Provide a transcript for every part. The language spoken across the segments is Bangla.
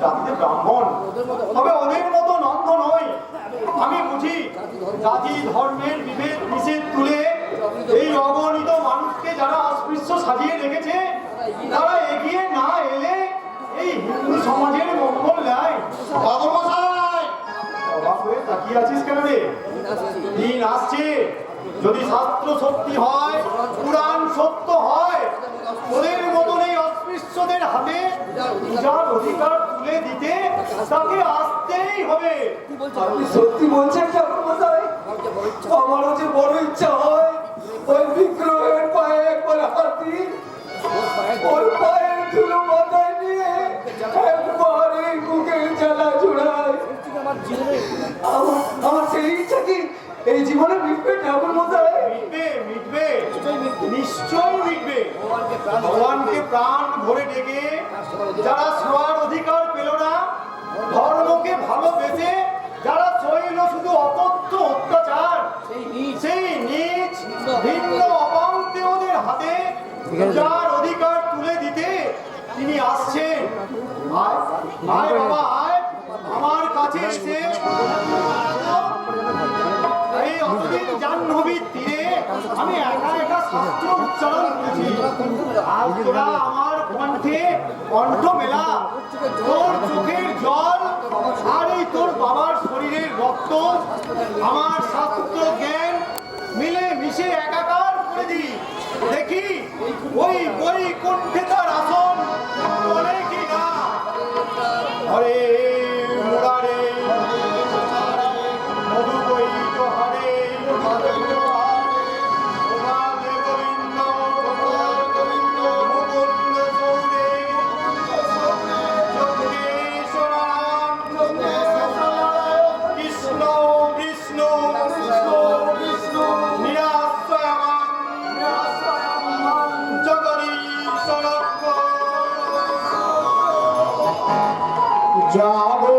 জাতিতে ব্রাহ্মণ, তবে ওদের মতো নন্দ নয়। আমি বুঝি জাতি ধর্মের বিভেদ নিষেধ তুলে এই অগণিত মানুষকে যারা অস্পৃশ্য সাজিয়ে রেখেছে, তারা এগিয়ে না এলে এই হিন্দু সমাজের মঙ্গল নাই। অবাক হয়ে তাকিয়ে আছিস কেন রে? দিন আসছে, যদি শাস্ত্র সত্যি হয়, পুরাণ সত্য হয়, ওদের মতন এই অস্পৃশ্যদের হাতে যার অধিকার তুলে দিতে তাকে আসতেই হবে। আপনি সত্যি বলছেন ঠাকুরমশাই? আমারও যে বড় ইচ্ছা হয় ওই বিগ্রহের পায়ে একবার হাত দিই, ওর পায়ের ধুলো মাথায় নিয়ে একবার এই বুকের জ্বালা জোড়ায়। আমার সেই ইচ্ছা কি এই জীবনে মিটবে ঠাকুরমশাই? মিটবে, মিটবে, নিশ্চয় মিটবে। ভগবানকে প্রাণ ভরে ডেকে যারা সবার অধিকার পেল না, ধর্মকে ভালোবেসে যারা সইল শুধু অতথ্য অত্যাচার, সেই নিজ ভিন্ন অবান্তেয়দের হাতে যার অধিকার তুলে দিতে তিনি আসছেন। আয় আয় বাবা আয়, আমার কাছে এসে এই অদ্ভুত জাহ্নবীর তীরে আমি একা একা শাস্ত্র উচ্চারণ করেছি। আর তোরা আমার কণ্ঠে কণ্ঠ মেলা, তোর চোখের জল আর এই তোর বাবার শরীরের রক্ত আমার শাস্ত্র জ্ঞান মিলে মিশে একাকার করে দিই। দেখি ওই বই কণ্ঠে তার আসন বলে কি না। হরে মুরারে মধু বই জোহারে জাগো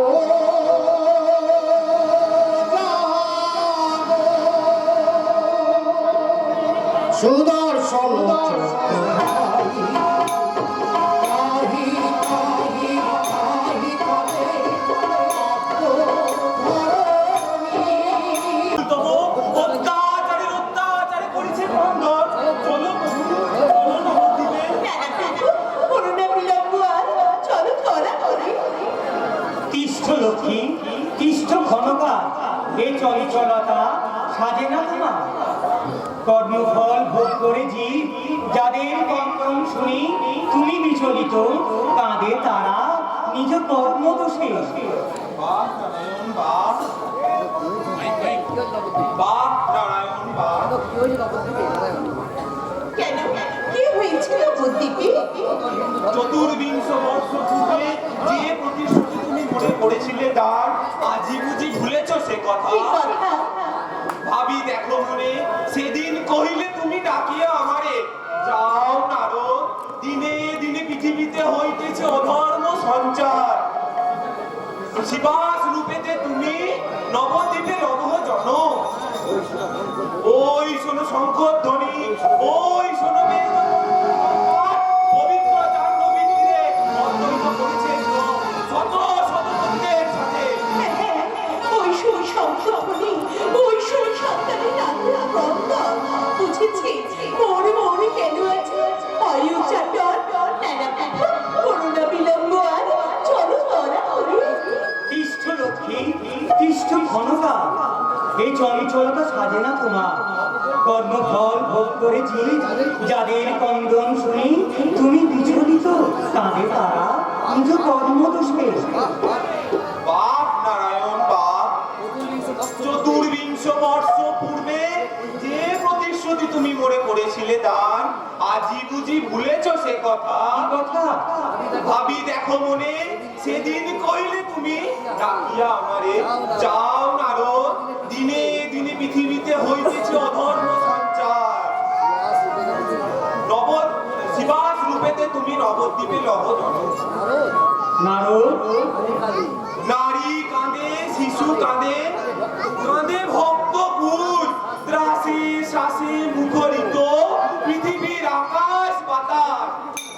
সুদর্শন লক্ষ্মী তিষ্ঠ ঘনকা, এ চঞ্চলতা সাজে না তোমার। কর্মফল ভোগ করে জীব যাদের কঙ্কন শুনি তুমি বিচলিত, কাঁদে তারা নিজ কর্মদোষে। কেন কি হয়েছিল বুদ্ধিপি? চতুর্বিংশ বর্ষ পূর্বে যে প্রতিশ্রুতি তুমি মনে করেছিলে তার আজি বুঝি ভুলেছ সে কথা? ভাবি দেখো মনে, সেদিন কহিলে তুমি ডাকিয়া আমারে, যাও নারদ, দিনে দিনে পৃথিবীতে হইতেছে অধর্ম সঞ্চার। শিবাস রূপেতে তুমি নবদ্বীপের অবহ জন। ওই শোনো শঙ্কর ধ্বনি, ওই শোনো পবিত্র জাহ্নবীর তীরে অন্তরিত করেছে শত শত ভক্তের সাথে। ওই সুর শঙ্করধ্বনি, ওই সুর সন্তানের আত্মা বুঝেছি। মোর মোর কেন আছে আয়ু চাটর নানা করুণা বিলম্ব আর চলো তোরা হরি। তিষ্ঠ লক্ষ্মী তিষ্ঠ ঘনকা, এই চঞ্চলতা সাজে না তোমার। কর্মফল ভোগ করে জীব যাদের কন্দন শুনি তুমি বিচলিত, কাঁদে তারা নিজ কর্মদোষে। বাপ নারায়ণ বাপ, চতুর্বিংশ বর্ষ পূর্বে যে প্রতিশ্রুতি তুমি মনে করেছিলে তার আজি বুঝি ভুলেছ সে কথা? ভাবি দেখো মনে, সেদিন কইলে তুমি ডাকিয়া আমারে, যাও নারদ, দিনে দিনে পৃথিবীতে হইতেছে অধর্ম সঞ্চার। শিবাস রূপেতে তুমি নবদ্বীপে লহ জন। নারদ নারী কাঁদে, শিশু কাঁদে, কাঁদে ভক্ত পুর, ত্রাসে শ্বাসে মুখরিত পৃথিবীর আকাশ বাতাস।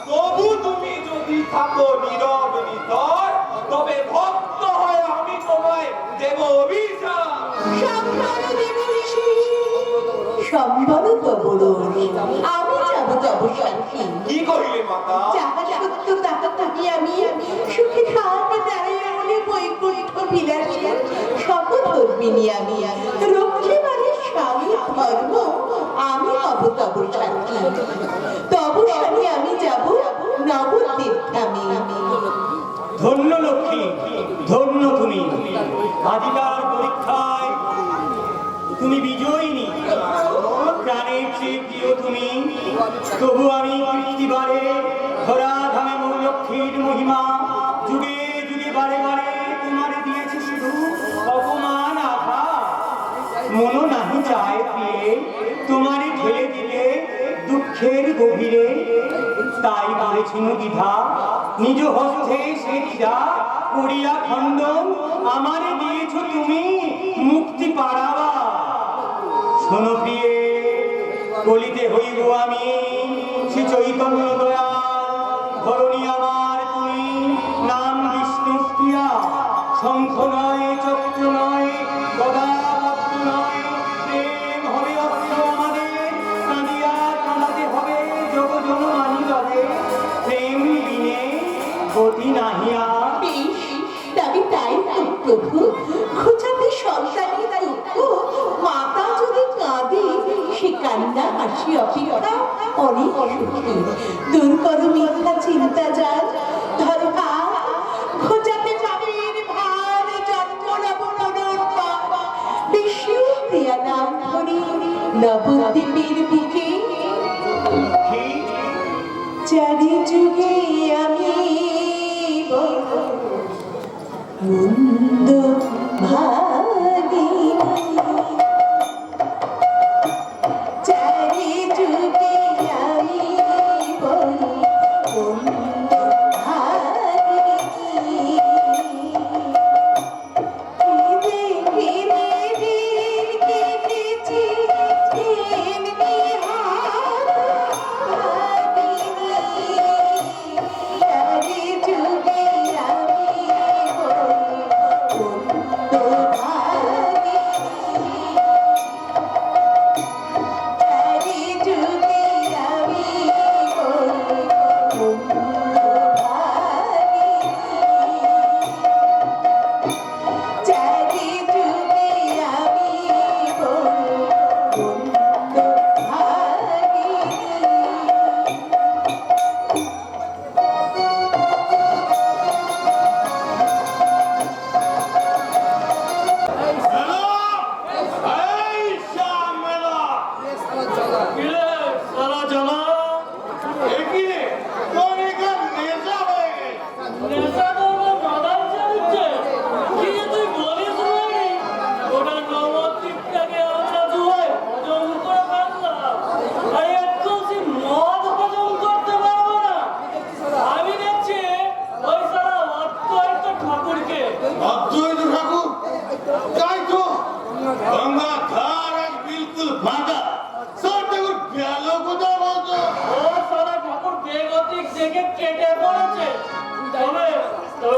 তবু তুমি যদি থাকো নীরব নিতর, সম্বল কবরণ আমি যাব যাব শান্তি কি করিলে মাতা? যাহা সত্য তাহা তুমি আমি সুখে খাওয়াতে দাঁড়িয়ে মনে বৈকুণ্ঠ বিলাসী সকধর্মিনী আমি রক্ষে মানে স্বামী ধর্ম আমি হব তব শান্তি তব স্বামী আমি যাব নবদ্বীপ ধামে ধন্য লক্ষ্মী, ধন্য তুমি। আজিকার পরীক্ষায় তুমি বিজয়িনী, প্রাণের চেয়ে প্রিয় তুমি। তবু আমি কীর্তিবারে ধরাধামে মোর লক্ষ্মীর মহিমা যুগে যুগে বারে বারে তোমারে দিয়েছি শুধু অপমান আঘাত। মনো নাহি চায় প্রিয়ে তোমারে ঠেলে দিলে দুঃখের গভীরে। তাই বলেছিল দ্বিধা নিজ হস্তে সে দ্বিধা করিয়া খণ্ডন আমারে দিয়েছ তুমি মুক্তি পাড়াবা। শোনো প্রিয়ে বলিতে হইব আমি শ্রী চৈতন্য দয়াল ধরণী আমার তুমি। নাম বিষ্ণু প্রিয়া, শঙ্খ নয় চক্র নয় গদা পদ্ম নয়, প্রেম হবে অস্ত্র আমাদের, কাঁদিয়া কাঁদাতে হবে জগজন মানি বাদে। প্রেম বিনে গতি নাহিয়া। বেশ তবে তাই হোক প্রভু খোঁচাতে সন্তানের দুঃখ মাতা যদি কাঁদে সে কান্না হাসি অপেক্ষা অনেক সুখী দূর করো মিথ্যা চিন্তা যার ধরো হাত খোঁচাতে পাবেন ভার জন্মনব পুনর্বার বিষ্ণু প্রিয়া নাম ধরি নবদ্বীপের বুকে চারি যুগে আমি মন্দ ভাগিনী চারি যুগে আমি মন্দ ভাগিনী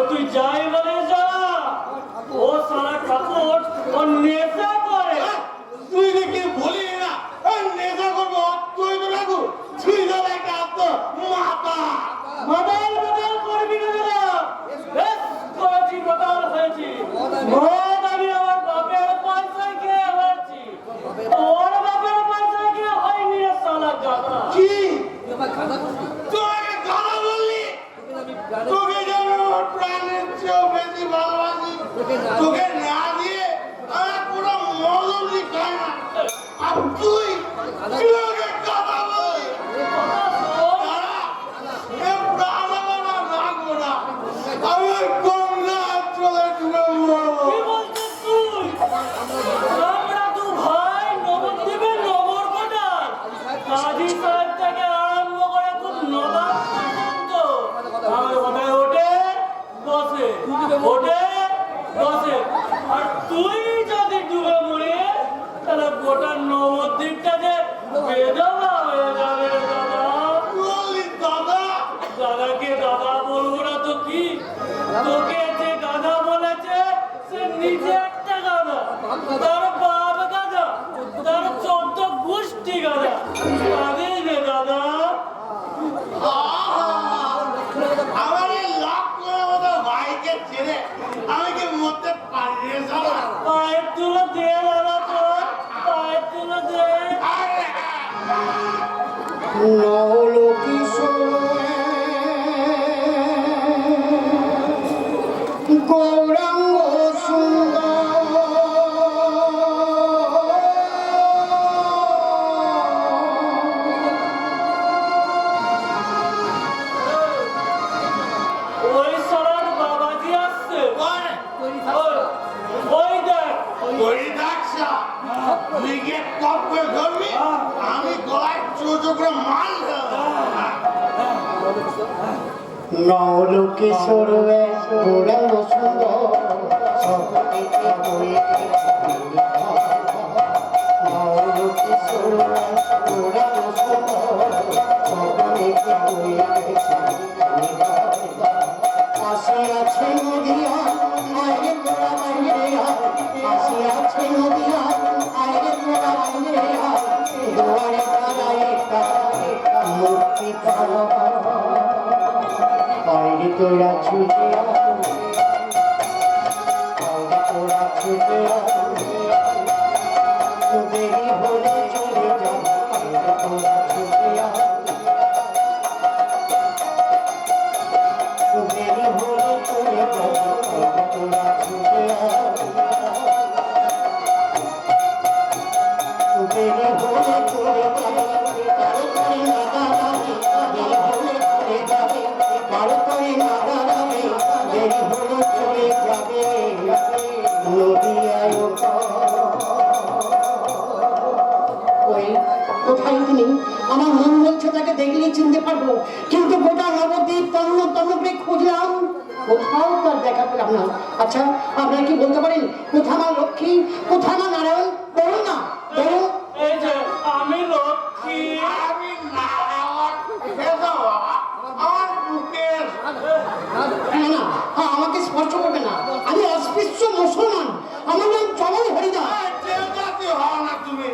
তুই যাই বলে যা ও সারা ঠাকুর ও নেশা করে। তুই দেখি বলি না নেশা করবো তুই তো রাখু তুই তো একটা মাতা বদল বদল করবি না দাদা, বেশ করেছি বদল হয়েছি। মদ আমি আমার বাপের পয়সায় খেয়ে হয়েছি, তোর বাপের পয়সায় খেয়ে হয়নি রে সালা গাধা। কি তোকে গালা বললি? তোকে যেন প্রাণের চেয়েও বেশি ভালোবাসি, তোকে না দিয়ে আমার পুরো মজুরি খায় না। আর তুই ওকে কথা বললি? দাঁড়া, এ প্রাণ আমার আর রাখবো না। আমি ওই গঙ্গা চলে ডুবে মরবো। কি বলছিস তুই? আমরা দু ভাই নবদ্বীপের নগর কোটার কাজী সাহেব থেকে আরম্ভ করে খুব নবাব পর্যন্ত আমার কথায় ওঠে বসে, ওঠে বসে। আর তুই যদি ডুবে মরে তাহলে গোটা নবদ্বীপটা যে বেদবা হয়ে যাবে রে দাদা। বললি দাদা? দাদাকে দাদা বলবো না তো কি? তোকে যে গাধা বলেছে সে নিজে একটা গাধা, তার বাপ গাধা, তার 14 গোষ্ঠী ছেড়ে আমি কি মরতে পারি রে শালা? পায়ের তুলো দে বাবা তোর, পায়ের তুলো দে। আরে গৌরাঙ্গ ওই শালার বাবাজি আসছে। ওই দেখ। ওই ডাকসা তুই গিয়ে টপ করে ধরবি, আমি গলায় চোচো করে মারলাম। নৌলোকেশ্বর গৌরাঙ্গ সুন্দর সবদিকে হয়েছে নৌলোকেশ্বর গৌরাঙ্গ সুন্দর সবদিকে হয়েছে আসিয়াছে নদিয়া আইরে তোরা বাইরে আসিয়াছে নদিয়া আইরে তোরা বাইরে দুয়ারে দাঁড়ায় মুক্তি পাওয়া বাইরে তোরা ছুটে বাইরে তোরা ছুটে দেরি হলে চলে যা বাইরে তোরা ছুটে দেরি হলে চলে যা বাইরে তোরা ছুটে দেরি হলে চলে যাবে তাড়াতাড়ি নাগাড়াবে দেরি হলে চলে যাবে তাড়াতাড়ি নাগাড়াবে দেরি হলে চলে যাবে নদিয়ায় ওই কোথায় তিনি আমার মন বলছে তাকে দেখলেই চিনতে পারবো কিন্তু গোটা নবদ্বীপ তন্ন তন্ন করে খুঁজলাম কোথাও তার দেখা পেলাম না আচ্ছা আপনারা কি বলতে পারেন কোথা আমার লক্ষ্মী কোথা আমার নারায়ণ বলুন না বলুন এই যে আমি লক্ষ্মী। আমি নারায়ণ এসো বাবা, আমার বুকের না না আমাকে স্পর্শ করবে না আমি অস্পৃশ্য মুসলমান আমার নাম চমন হরিদাস চেতাতে হও না তুমি।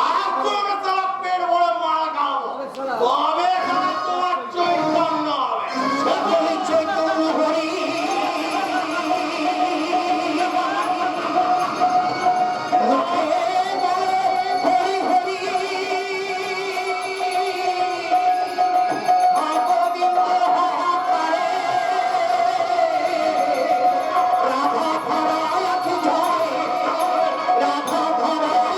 আর তুমি তারা পেট ভরে মারা খাও, তবে এখানে তোমার চৈতন্য হবে। সকলে চৈতন্য হরি হরি হরি গোবিন্দ হরে রাধা ধরায় জয় রাধা ধরায়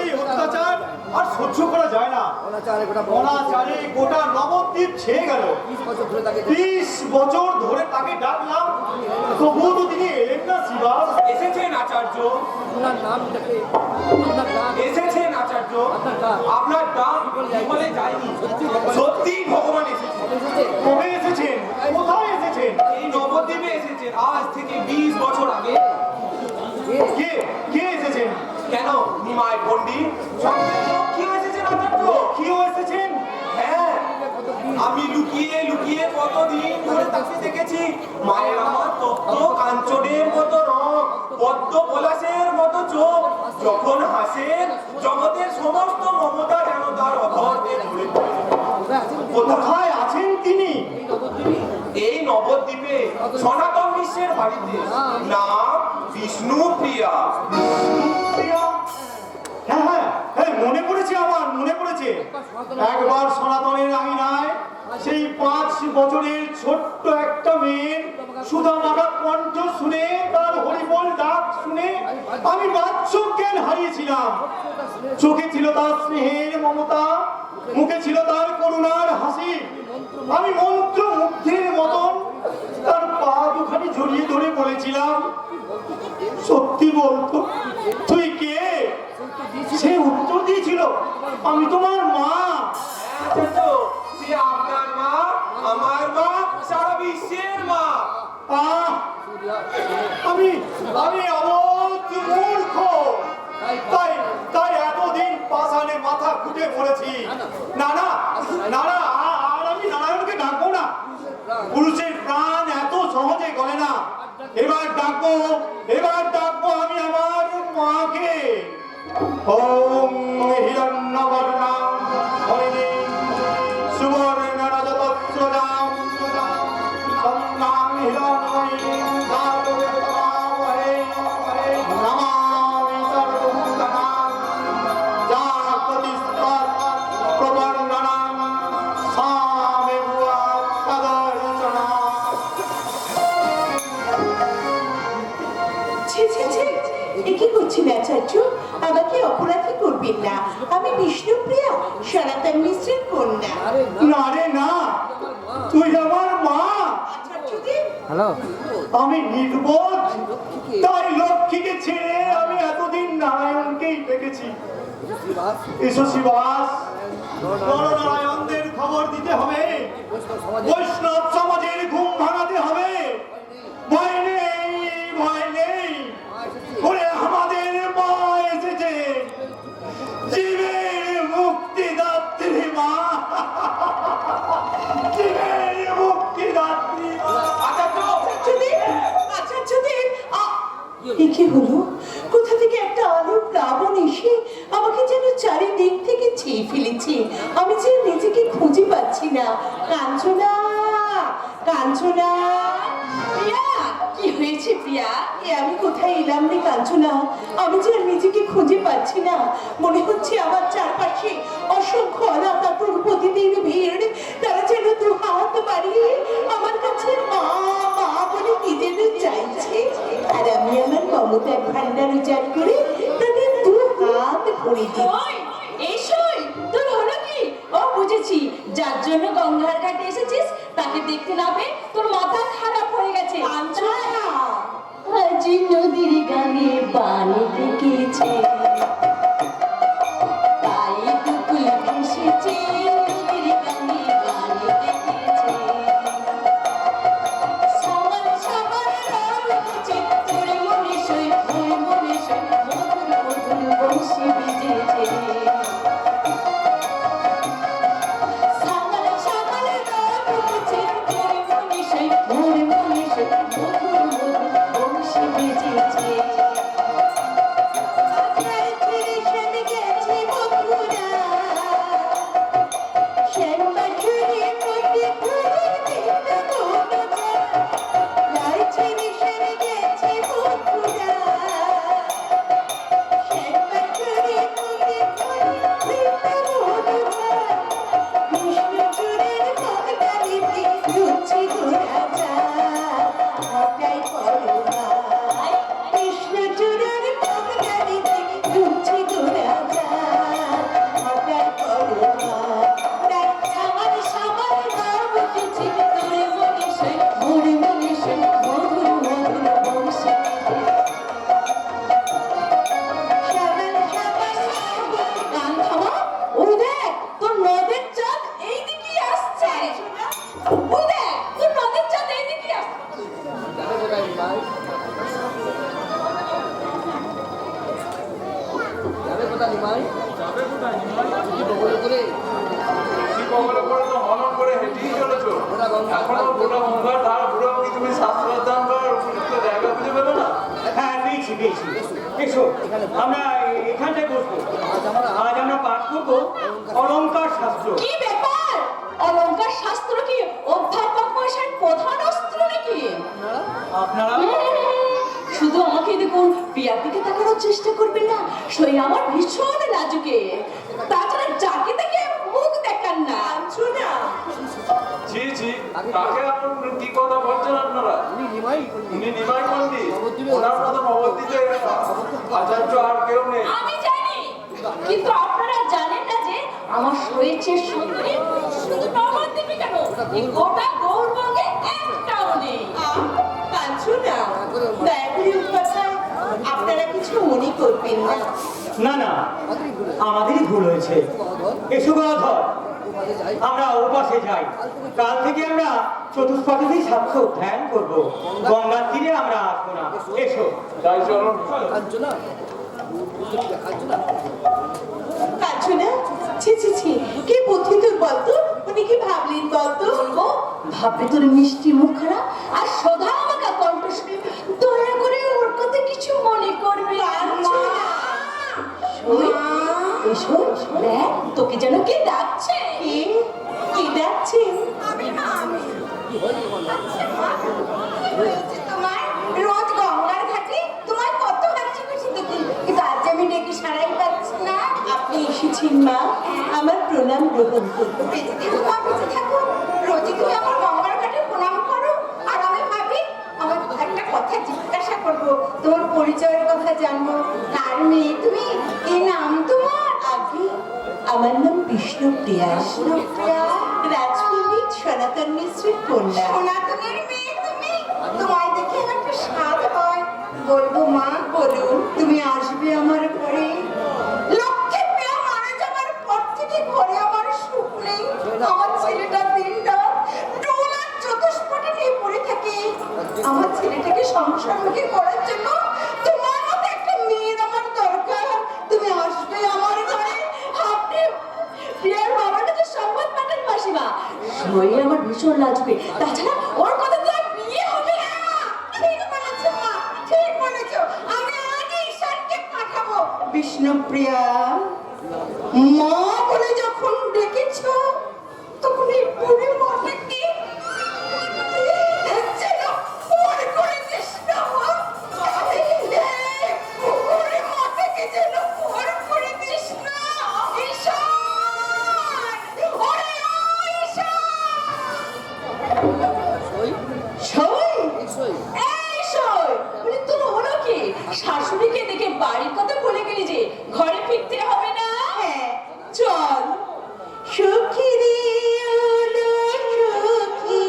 এই অত্যাচার আর সহ্য করা যায় না। অনাচারে গোটা নবদ্বীপ ছেয়ে গেল। 20 বছর ধরে তাকে ডাকলাম, তবুও তো তিনি এলেন না। শিবা এসেছেন আচার্য, এসেছেন আচার্য, আপনার ডাক বিফলে যায়নি। সত্যি ভগবান এসেছেন। কবে এসেছেন? কোথায় এসেছেন? এই নবদ্বীপে এসেছেন আজ থেকে 20 বছর আগে। কে কে এসেছেন? কেন নিমাই পণ্ডিত কি এসেছেন আচার্য? কেউ এসেছেন? হ্যাঁ, আমি লুকিয়ে লুকিয়ে কতদিন ধরে তাকে দেখেছি। মায়ের আমার তপ্ত কাঞ্চনের মতো রং, পদ্ম পলাশের মতো চোখ, যখন হাসেন জগতের সমস্ত মমতা যেন তার অধরকে ধরে পড়ে। কোথায় আছেন তিনি? এই নবদ্বীপে সনাতন বিশ্বের বাড়িতে, নাম বিষ্ণুপ্রিয়া। প্রিয়া? হ্যাঁ হ্যাঁ হ্যাঁ, মনে পড়েছে আমার, মনে পড়েছে। একবার সনাতনের আঙিনায় সেই 5 বছরের ছোট্ট একটা মেয়ের সুধামারা কণ্ঠ শুনে, তার হরিবল ডাক শুনে আমি বাচ্চা জ্ঞান হারিয়েছিলাম। চোখে ছিল তার স্নেহের মমতা, মুখে ছিল তার করুণার হাসি। আমি মন্ত্র মুগ্ধের মতন তার পা দুখানি জড়িয়ে ধরে বলেছিলাম, সত্যি বলতো তুই কে? সে উত্তর দিয়েছিল, আমি তোমার মা। আচার্য, সে আপনার মা, আমার মা, সারা বিশ্বের মা। আহ, আমি আমি অবধ মূর্খ। পড়েছি। না না না না, আর আমি নারায়ণকে ডাকবো না। পুরুষের প্রাণ এত সহজে গলে না। এবার ডাকবো আমি আমার মাকে। ওম হিরণ্যবর্ণাং হরিণীং সুবর্ণ রজতস্রজাং সন্নাং হিরণ্ময়ীং ধারয়তামহে নমামি সর্বভূতানাং জাগতিস্তৎ প্রবর্ণনাং সামে ভুয়া তদর্শনা। ছি ছি ছি, এ কি করছেন আচার্য? আমাকে অপরাধী করবেন না। আমি বিষ্ণুপ্রিয়া, সনাতন মিশ্রের কন্যা। না রে না, তুই আমার মা। আচার্যদেব, আমি নির্বোধ, তাই লক্ষ্মীকে ছেড়ে আমি এতদিন নারায়ণকেই দেখেছি। এসো শিবাস, নারায়ণদের খবর দিতে হবে, বৈষ্ণব সমাজের ঘুম ভাঙাতে হবে। ভয় নেই, ভয় নেই, ওরে আমাদের মা এসেছে, জীবের মুক্তিদাত্রী মা, জীবের মুক্তিদাত্রী মা। আচার্যদেব, এ কি হলো? কোথা থেকে একটা আলোর প্লাবন এসে আমাকে যেন চারিদিক থেকে ছেয়ে ফেলেছে। আমি যে নিজেকে খুঁজে পাচ্ছি না। কাঞ্চনা, কাঞ্চনা, প্রিয়া, কি হয়েছে প্রিয়া? এ আমি কোথায় এলাম রে কাঞ্চনা? আমি যে আর নিজেকে খুঁজে পাচ্ছি না। মনে হচ্ছে আমার চারপাশে অসংখ্য অনাথা প্রতিদিন ভিড়। তারা যেন দু হাত বাড়িয়ে আমার কাছে মা মা বলে কি যেন চাইছে। আর আমি আমার মমতার ভান্ডার উজাড় করে তাদের দু হাত ভরে দিই। এসই, তোর হলো কি? ও বুঝেছি, যার জন্য গঙ্গার ঘাটে এসেছিস তাকে দেখতে না পেয়ে তোর মাথা খারাপ হয়ে গেছে। আজি নদীর গানে পানি ডেকেছে, তাই কুকুর এসেছে, নদীর গানে পানি ডেকেছে। সবার সবার রাগ উঠেছে, তোর মনে সই, তোর মনে সই, মধুর মধুর বংশী বেজেছে। সবার সবার রাগ উঠেছে, তোর মনে সই, তোর মনে সই, মধুর মধুর বংশী বেজেছে। হ্যাঁ, পেয়েছি পেয়েছি। এসো, আমরা এখানটায় বসবো। আজ আমরা পাঠ করবো অলংকার শাস্ত্র। কি ব্যাপার? অলংকার শাস্ত্র কি অধ্যাপক মশাইয়ের প্রধান অস্ত্র নাকি? আপনারা শুধু আমাকে দেখুন, প্রিয়ার দিকে তাকানোর চেষ্টা করবেন না। সই আমার ভীষণ লাজুকে, তাছাড়া যাকে দেখে মুখ দেখান না। শোনা, জি জি, কাকে আপনার কি কথা বলছেন আপনারা? উনি নিমাই পণ্ডিত, ওনার মতো নবদ্বীপে আচার্য আর কেউ নেই। আমি জানি, কিন্তু আপনারা জানেন না যে আমার শরীরের সুন্দরী শুধু নবদ্বীপে কেন, এই গোটা গৌরবঙ্গে একটাও নেই। কাঞ্চনা, দয়া করে ওর কথায় আপনারা কিছু মনে করবেন না। না না, আমাদেরই ভুল হয়েছে। এসো গদাধর, আমরা ওপাশে যাই। কাল থেকে আমরা চতুষ্পাঠী ছাত্র ধ্যান করব। গঙ্গার তীরে আমরা আসবো না। এসো। তাই চলুন। কাঞ্চনা, ছি ছি বলতো উনি কি ভাবলেন বলতো? বলবো ভাবলে তোর মিষ্টি মুখরা আর সদা আমাকে কণ্ঠ শুনে দয়া করে ওর কথা কিছু মনে করবে না। এসো দেখ তোকে যেন কে ডাকছে। কি ডাকছে? তোমার রোজ গঙ্গার ঘাটে তোমার কত হাসি খুশি দেখি, কিন্তু আজ আমি ডেকে সারাই পাচ্ছি না। আপনি এসেছেন মা, আমার প্রণাম গ্রহণ করুন। বেঁচে থাকো মা, বেঁচে থাকো। রোজই তুমি আমার গঙ্গার ঘাটে প্রণাম করো, আর আমি ভাবি আমার একটা কথা জিজ্ঞাসা করবো, তোমার পরিচয়ের কথা জানবো। কার মেয়ে তুমি? কি নাম তোমার? আগে আমার নাম বিষ্ণুপ্রিয়া, বিষ্ণুপ্রিয়া। রাজপণ্ডিত সনাতন মিশ্রের কন্যা। সনাতনের মেয়ে তুমি? তোমায় দেখে আমার একটা স্বাদ হয়। বলবো মা? বলুন। তুমি আসবে আমার ঘরে? লক্ষ্মী প্রিয়া মারা যাবার পর থেকে ঘরে আমার সুখ নেই। আমার ছেলেটা দিনরাত ডোলার চতুষ্পটে নিয়ে পড়ে থাকে। আমার ছেলেটাকে সংসারমুখী করার জন্য তোমার মতো একটা মেয়ের আমার দরকার। তুমি আসবে আমার ঘরে? আপনি প্রিয়ার বাবার কাছে সংবাদ পাঠান মাসিমা, শরীরে আমার ভীষণ লাগবে। তাছাড়া ওর কথা তো আর বিয়ে হবে না। ঠিক বলেছো মা, ঠিক বলেছো। আমি আজই ঈশানকে পাঠাবো। বিষ্ণুপ্রিয়া, মা বলে যখন ডেকেছো, তখন এই বুড়ি মাটাকে যেন পর করে দিস না মা। এই বুড়ি মাটাকে যেন পর করে দিস না। ঈশান! ওরে ও ঈশান! সই এই সই মানে তোর হলো কি? শাশুড়িকে দেখে বাড়ির কথা ভুলে গেলি যে ঘরে ফিরতে হবে না? হ্যাঁ, চল। সখী রে ওলো সখী,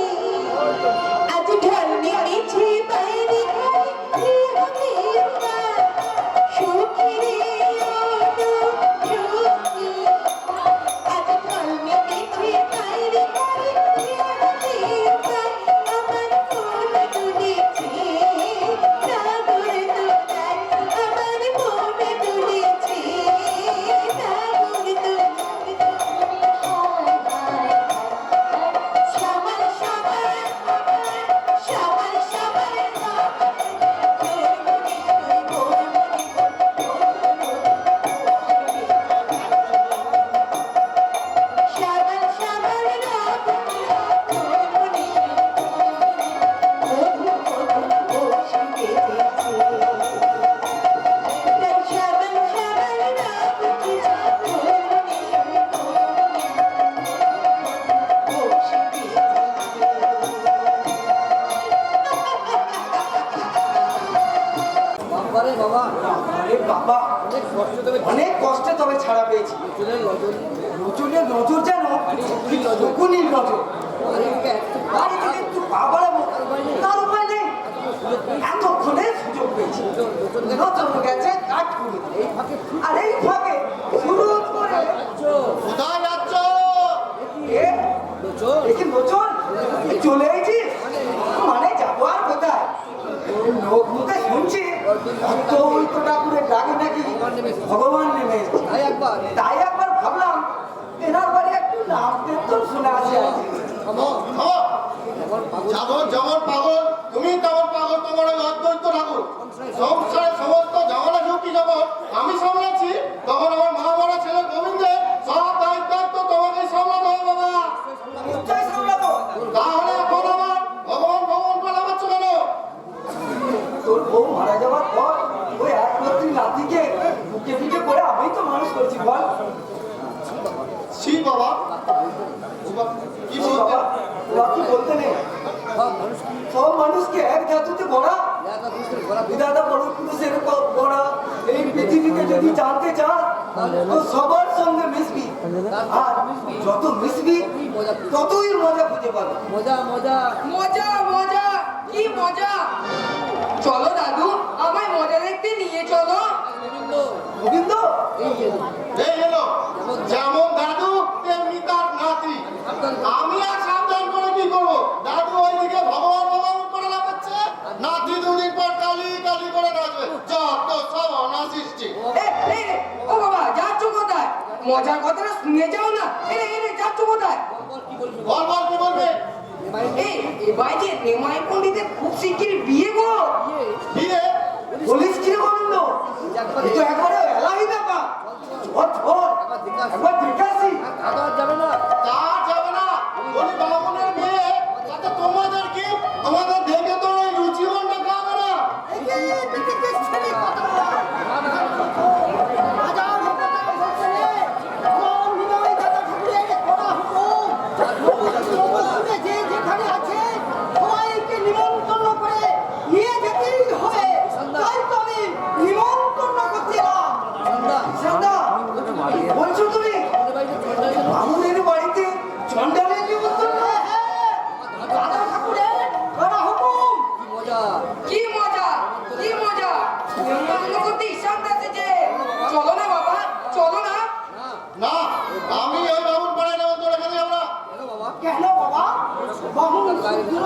আজ ঢল নেমেছে বাইরে ঘরে হবে না। সখী রে ওলো সখী, আজ ঢল নেমেছে বাইরে ঘরে হবে না। আমার মন দুলেছে সাগর দোলায়, আমার মন দুলেছে সাগর দোলায়। সবার সবার সবার সবার সবার সবার আরে বাবা, অনেক কষ্টে তবে ছাড়া পেয়েছি। নজরের নজর যেন শকুনির নজর। বাড়ি থেকে একটু পা বাড়াবো, তার উপায় নেই। এতক্ষণে সুযোগ পেয়েছি। নজর গেছে কাঠপুরি, আর এই ফাঁকে শুরু করে কোথায় যাচ্ছ? দেখি নজর চলে এসেছি। মানে যাবো আর কোথায়? লোক মুখে শুনছি ওই তো ঠাকুরের ডাকে নাকি ভগবান নেমে এসেছে। তাই একবার ভাবলাম এনার বাড়ি একটু নাম কীর্তন শুনে আসে। যেমন যেমন পাগল তুমি তেমন পাগল তোমার ওই অদ্বৈত ঠাকুর। সংসারে সমস্ত ঝামেলা ঝুঁকি যখন আমি সামলাচ্ছি, তখন আমার মা মরা ছেলে গোবিন্দের সব দায়িত্ব তোমাকেই সামলাতে হবে বাবা। নিশ্চয় সামলাবো। তাহলে এখন আমার ভগবান ভগবান বলে আমার কেন? তোর বউ মারা যাওয়ার পর ওই একমাত্র নাতিকে বুকে পিঠে করে আমি তো মানুষ করছি বল। ছি বাবা, কি বলতে? ওরা কি বলতে নেই? সব মানুষকে এক ধাতুতে গড়া, বিধাতা বড় পুরুষের গড়া। এই পৃথিবীকে যদি জানতে চাস তো সবার সঙ্গে মিশবি, আর যত মিশবি ততই মজা খুঁজে পাবি। মজা মজা, কি মজা! চলো দাদু, আমায় মজা দেখতে নিয়ে চলো। গোবিন্দ এই এলো, যেমন দাদু তেমনি তার নাতি। আমি আর সাবধান করে কি করবো? দাদু ওইদিকে ভগবান ভগবান করে লাগাচ্ছে, নাতি দুদিন পর কালি কালি করে নাচবে। যত সব অনাসৃষ্টি। ও বাবা, যাচ্ছ কোথায়? মজার কথাটা শুনে যাও না। এনে যাচ্ছ কোথায়? বল বল কি বলবে? এই বাড়িতে নিমাই পণ্ডিতের খুব শিগগির বিয়ে গো। বিয়ে? বলিস কি রে গোবিন্দ? এই তো একবারে এলাহি ব্যাপার। একবার দেখে আসি। তা যাবে না, বলি বামুনের বিয়ে, তাতে তোমাদের কি? আমাদের দেখে তো ওই রুচিগন্ধ খাবে না। যে যেখানে আছে সবাইকে নিমন্ত্রণ করে নিয়ে যেতেই হবে, তাই তো আমি নিমন্ত্রণ করছিলাম। সন্ধ্যা, বলছো তুমি বামুনের বাড়িতে চন্ডালের নিমন্ত্রণ? দাদা ঠাকুরের করা হুকুম। কি মজা, কি মজা! নিমন্ত্রণ করতে ঈশান আসছে। চলো না বাবা, চলো না। না, আমি ওই বামুন পাড়ায় নেমন্তন্ন রেখে যাবো না। কেন বাবা? বামুন সূত্র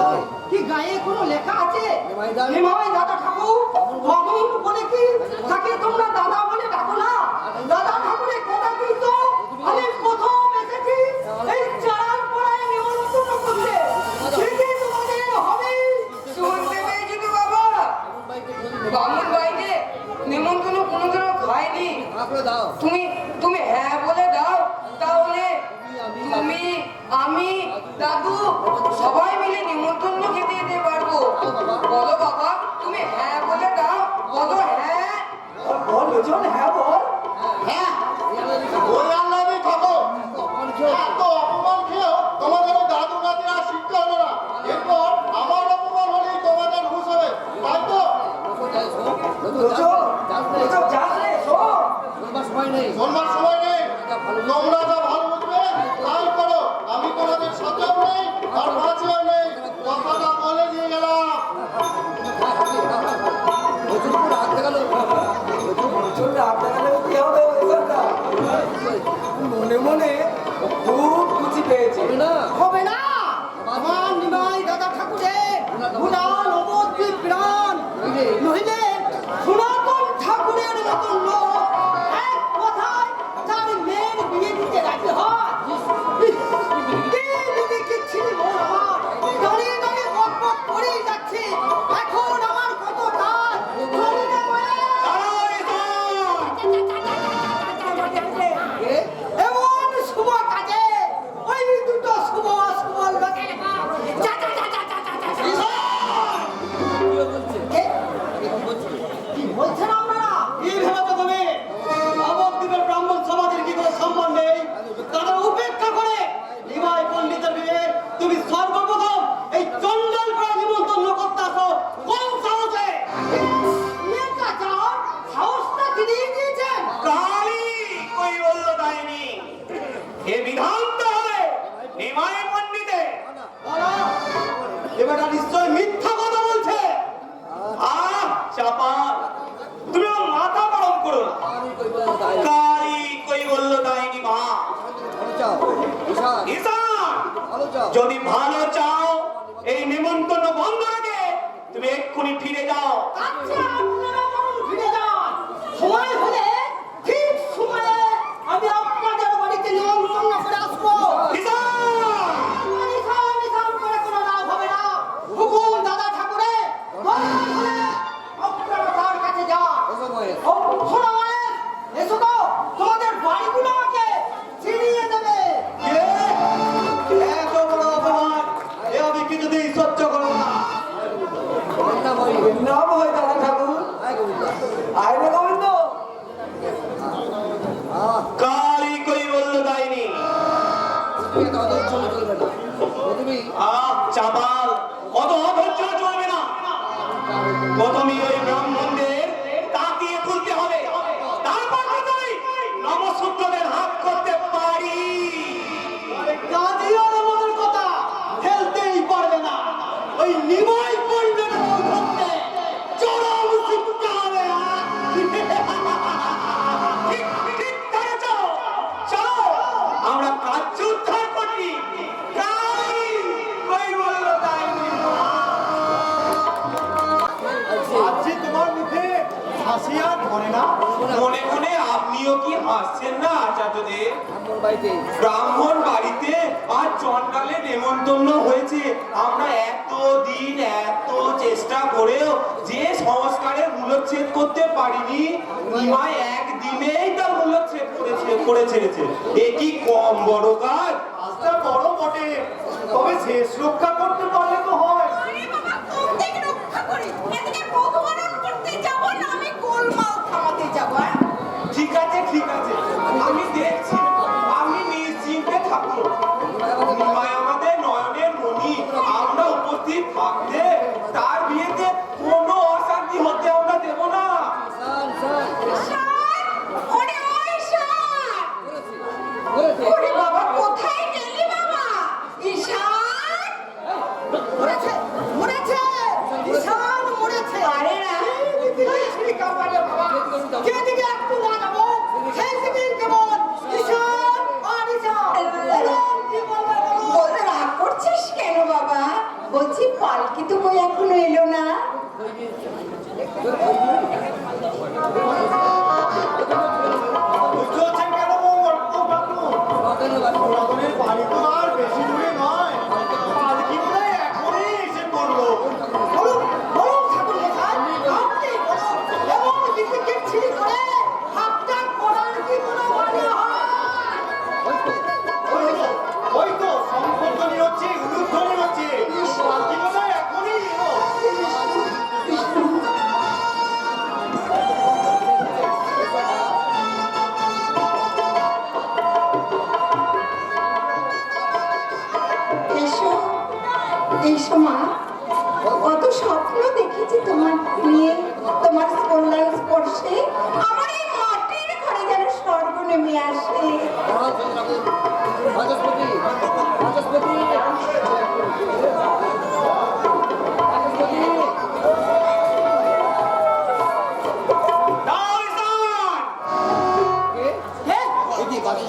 কি গায়ে কোনো লেখা আছে? নিমাই দাদা ঠাকুর বামুন বলে কি তাকে তোমরা দাদা বলে ডাকো না? দাদা ঠাকুরের কথা কিন্তু আমি প্রথম এসেছি এই চারার পাড়ায় নিমন্ত্রণ করতে। ঠিকই তোমাদের হবে। শুনতে পেয়েছি তো বাবা, বামুন বাড়িতে নিমন্ত্রণ কোনোদিনও খায়নি। তুমি তুমি হ্যাঁ বলে দাও, তাহলে তুমি, আমি, দাদু সবাই মিলে নিমন্ত্রণ খেতে যেতে পারবো। বলো বাবা, তুমি হ্যাঁ বলে দাও, বলো হ্যাঁ। বল লোচন, হ্যাঁ বল। হ্যাঁ, ওই আল্লাহই থাকো। এত অপমান খেয়েও তোমাদের ওই দাদু নাতিরা শিক্ষা হলো না। এরপর আমার অপমান হলেই তোমাদের হুঁশ হবে, তাই তো? লোচন যাস রে, শোন। শোনবার সময় নেই, তোমরা যা ভালো বুঝবে তাই করো। আমি তোমাদের সাথেও নেই আর পাশেও নেই, কথাটা বলে দিয়ে গেলাম। মনে মনে খুব খুশি পেয়েছে। হবে না। আমার নিমাই দাদা ঠাকুরের ভুলা নবদ্বীপ প্রাণ নইলে সনাতন ঠাকুরের মতন লোক এক কথায় তার মেয়ের বিয়ে দিতে রাজি হয়। দিকে ছিল আমার দাঁড়িয়ে দাঁড়িয়ে বকবক করেই যাচ্ছে। এখন আমার কত কাজ চলি না এমন শুভ কাজে ওই দুটো শুভ অশুভ লোকের কি বলছেন আপনারা? কি ভেবেছো তুমি? নবদ্বীপের ব্রাহ্মণ সমাজের কি কোনো সম্মান নেই? তাদের উপেক্ষা করে নিমাই পণ্ডিতের বিয়ে তুমি সর্বপ্রথম এই চন্ডাল পাড়া নিমন্ত্রণ করতে আসো কোন সাহসে? সাহসটা কি দিয়ে দিয়েছেন? কালী কই বলল তাইনি, এ বিধান তো হবে নিমাই পণ্ডিতে। এবারটা নিশ্চয় মিথ্যা কথা বলছে। চাপাল, তুমি আমার মাথা গরম করো না। কালী কই বলল তাইনি মা। ঈশান, যদি ভালো চাও এই নিমন্ত্রণ বন্ধ রেখে তুমি এক্ষুনি ফিরে যাও। আচ্ছা, আপনারা বরং ফিরে যান। সময় হলে ঠিক সময়ে আমি আপনাদের বাড়িতে নিমন্ত্রণ করে আসবো। নিশান করে কোনো লাভ হবে না। হুকুম দাদা ঠাকুরের, দরকার হলে আপনারা তার কাছে যান। শোনো মায়ের, এসো তো, তোমাদের বাড়িগুলো আমাকে চিনিয়ে দেবে। এত বড় অপমান এ আমি কিছুতেই সহ্য করব না। নাম হয় দাদা ঠাকুর। আয় রে গোবিন্দ। কালী কই বলল তাইনি। চাপাল, অত অধৈর্য চলবে না। প্রথমে ওই ব্রাহ্মণদের তাকিয়ে তুলতে হবে, তারপর তুমি নমশূদ্রদের হাত করতে পারি। কাজী আমাদের কথা ফেলতেই পারবে না। ওই নিমাই পণ্ডিতের মধ্যে চরম শিক্ষা হবে। ঠিক ঠিক ধরেছ। চলো আমরা কার্য উদ্ধার করি। কালী কই বলল তাই আপনিও কি হাসছেন না আচার্যদেব? ব্রাহ্মণ বাড়িতে আর চন্ডালে নেমন্তন্ন হয়েছে। আমরা এতদিন এত চেষ্টা করেও যে সংস্কারের মূলচ্ছেদ করতে পারিনি, নিমাই একদিনেই তার মূলচ্ছেদ করে ছেড়েছে। এ কি কম বড় কাজ? কাজটা বড় বটে, তবে শেষ রক্ষা করতে পারলে তো হয়। আরে বাবা, কোন দিক রক্ষা করি? এদিকে ভগবান করতে যাব না আমি গোলমাল থামাতে যাব? ঠিক আছে ঠিক আছে, আমি দেখছি, আপনি নিশ্চিন্তে থাকুন। নিমাই আমাদের নয়নের মণি, আমরা উপস্থিত থাকতে তার বিয়েতে কোনো অশান্তি হতে আমরা দেব না। ওরে ওই শান! ওরে বাবা, কোথায় গেলি বাবা? ঈশান! মরেছে, মরেছে! ঈশান মরেছে! আরে না! ঠিক আছে বাবা, যেদিকে একটু না যাবো, সেই দিকেই কেমন? ঈশান আর ঈশান! বলো, কি বলবে বলো? বলতে রাগ করছিস কেন বাবা? বলছি পালকি তো কই এখনো এলো না? বুঝতে পারছেন কেন বৌমা? তো ভাবলুম, সনাতনের বাড়ি তো আর বেশি দূরে নয়। পালকি বোধহয় এখনই এসে পড়লো। বলুন, বলুন ঠাকুর মশাই, আপনি বলুন, এমন বিদ্যুৎ ছিঁড়ি করে হাতটা করার কি কোনো মানে হয়? ওই তো সংকল্পনী হচ্ছে, উলুধ্বনি হচ্ছে। পালকি বোধহয় এখনই এলো। এসো, এসো মা। কত স্বপ্ন দেখেছি তোমার নিয়ে, তোমার কল্যাণ স্পর্শে আমার এই মাটির ঘরে যেন স্বর্গ নেমে আসে।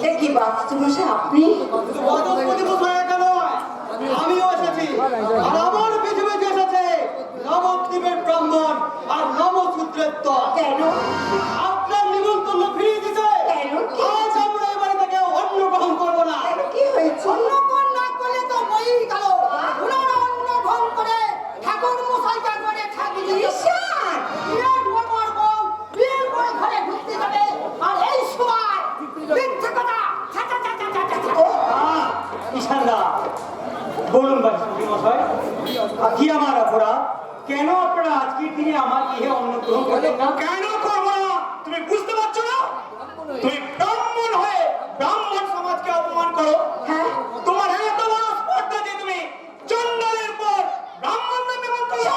দেখি বাস্তু মশাই আপনি বাচস্পতি মশাই একা নয়, আমিও এসেছি। আর আমার পিছু পিছু এসেছে নবদ্বীপের ব্রাহ্মণ আর নবসূত্রের দল। কেন? আপনার নিমন্ত্রণ ফিরিয়ে দিতে কেন? আজ আমরা এই বাড়ি থেকে অন্ন গ্রহণ করবো না। কেন, কি হয়েছে? অন্নগ্রহণ না করলে তো বই গেল। ওনারা অন্নগ্রহণ করে ঠাকুর মশাইকে ঘরে থাকবে। ঈশান! বিরাট বড় বউ বিয়ের পরে ঘরে ঢুকতে যাবে আর এই সময় মিথ্যে কথা ছা ছা ছা ছা ছা ছা। ঈশানদা, বলুন বাচস্পতি মশাই, কি আমার অপরাধ? কেন আপনারা আজকের দিনে আমার গৃহে অন্ন গ্রহণ করলেন না? কেন করবো না? তুমি বুঝতে পারছো না? তুমি ব্রাহ্মণ হয়ে ব্রাহ্মণ সমাজকে অপমান করো। হ্যাঁ? তোমার এত বড় স্পর্ধা যে তুমি চন্ডালের পর ব্রাহ্মণদের নিমন্ত্রণ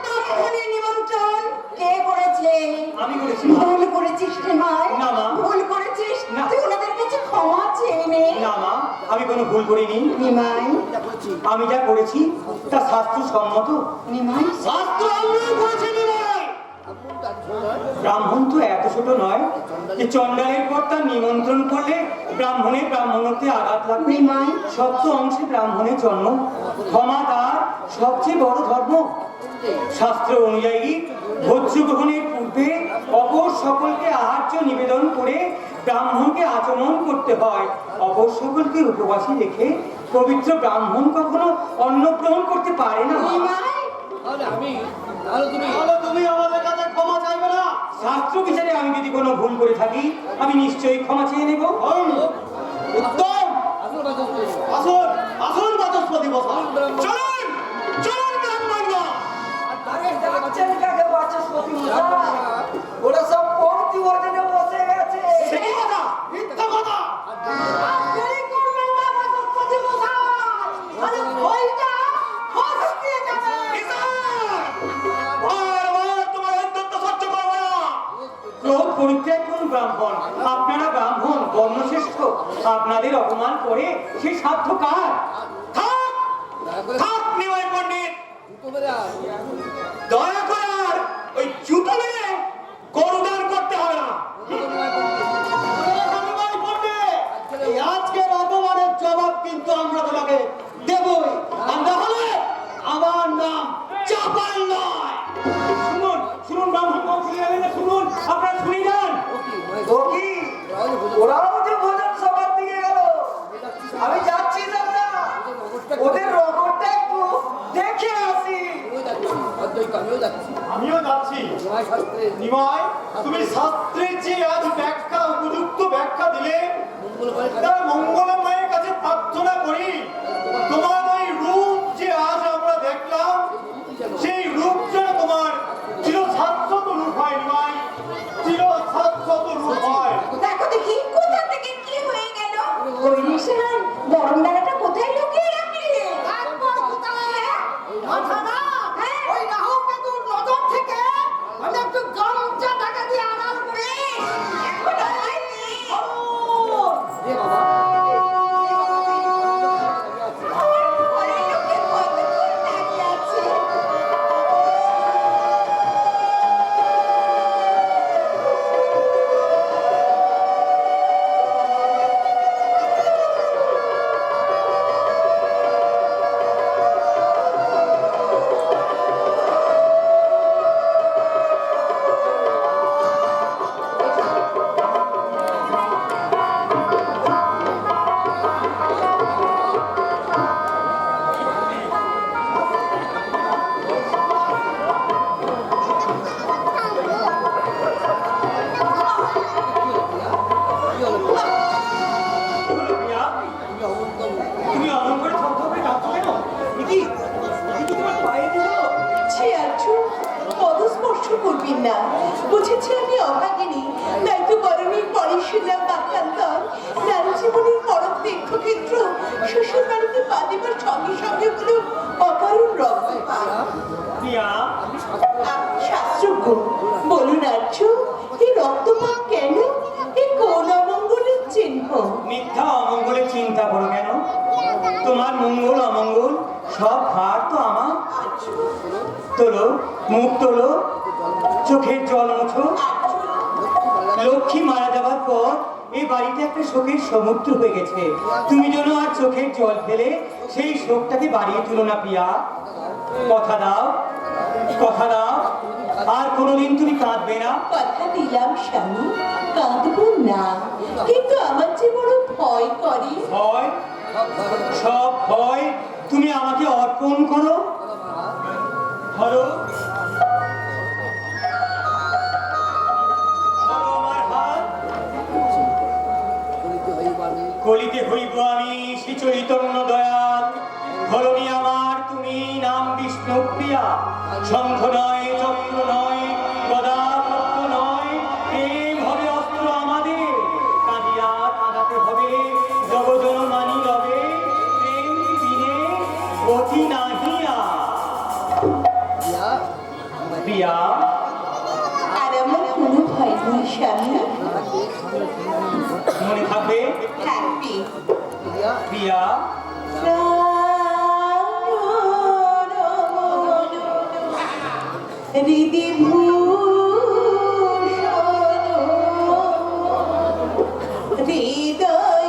ব্রাহ্মণের নিমন্ত্রণ কে করেছে? আমি করেছি। ভুল করেছিস রে মাই। না, মা। ভুল করেছিস। না। তুই ওনাদের কাছে ক্ষমা চেয়ে নে। না মা, আমি কোনো ভুল করিনি। নিমাই, আমি যা করেছি তা শাস্ত্রসম্মত। নিমাই, শাস্ত্র আমরাও করেছি নিমাই। ব্রাহ্মণ তো এত ছোট নয় যে চন্ডালের পর তার নিমন্ত্রণ করলে ব্রাহ্মণের ব্রাহ্মণত্বে আঘাত লাগবে। নিমাই, সত্য অংশে ব্রাহ্মণের জন্ম, ক্ষমা তার সবচেয়ে বড় ধর্ম। শাস্ত্র অনুযায়ী ভোজ্য গ্রহণের পূর্বে অপর সকলকে আহার্য নিবেদন করে ব্রাহ্মণকে আচমন করতে হয়। অপর সকলকে উপবাসী রেখে পবিত্র ব্রাহ্মণ কখনো অন্ন গ্রহণ করতে পারে না। নিমাই, তাহলে তুমি আমাদের কাছে ক্ষমা চাইবে না? শাস্ত্র বিচারে আমি যদি কোনো ভুল করে থাকি আমি নিশ্চয়ই ক্ষমা চেয়ে নেব। উত্তম। আসুন, আসুন বাচস্পতি মশাই। চলুন, চলুন ব্রাহ্মণগণ। যাচ্ছেন কাকে বাচস্পতি মশাই? ওরা সব পড়তি ওজনে বসে গেছে। সে কি কথা? মিথ্যা কথা। দেরি করবেন না বাচস্পতি মশাই। আরে ভয়টা হস দিয়ে যাবে। বারবার তোমার অত্যন্ত সহ্য করবো না। ক্রোধ পরিত্যাগ করুন ব্রাহ্মণ। আপনারা ব্রাহ্মণ বর্ণশ্রেষ্ঠ, আপনাদের অপমান করে সে সাধ্য কার? থাক, থাক নিমাই পণ্ডিত। দয়া করে আর ওই জুতো নিয়ে গরুদান করতে হবে না। নিমাই পণ্ডিত, এই আজকের অপমানের জবাব কিন্তু আমরা তোমাকে দেবই। আর না হলে আমার নাম চাপাল নয়। শুনুন, শুনুন ব্রাহ্মণ বংশীয় শুনুন, আপনারা শুনে যান। কতগুলো অকারণ রক্তপাত। প্রিয়া, শাস্ত্রজ্ঞ বলুন আর্য, এই রক্তপাত কেন? এই কোন অমঙ্গলের চিহ্ন? মিথ্যা অমঙ্গলের চিন্তা করো কেন? তোমার মঙ্গল অমঙ্গল সব ভার তো আমার। তোলো, মুখ তোলো, চোখের জল মোছো। লক্ষ্মী মারা যাবার পর এই বাড়িতে একটা শোকের সমুদ্র হয়ে গেছে। তুমি যেন আর চোখের জল ফেলে সেই শোকটাকে বাড়িয়ে তুলো না প্রিয়া। কথা দাও, কথা দাও, আর কোনোদিন তুমি কাঁদবে না। কথা দিলাম স্বামী, কাঁদবো না, কিন্তু আমার যে বড় ভয় করে। ভয়, সব ভয় তুমি আমাকে অর্পণ করো। ধরো, আমার হাত। কলিতে হইব আমি শ্রী চৈতন্য দয়াল। ধরণী আমার তুমি নাম বিষ্ণু প্রিয়া। শঙ্খ নয়, চক্র নয়, গদা পদ্ম নয়, প্রেম হবে অস্ত্র আমাদের। কাঁদিয়া কাঁদাতে হবে, জগজন মানি রবে, প্রেম বিনে গতি নাহিয়া। প্রিয়া, আর আমার কোনো ভয় নেই স্বামী। মনে থাকবে হ্যাপি প্রিয়া। হৃদি হৃদয়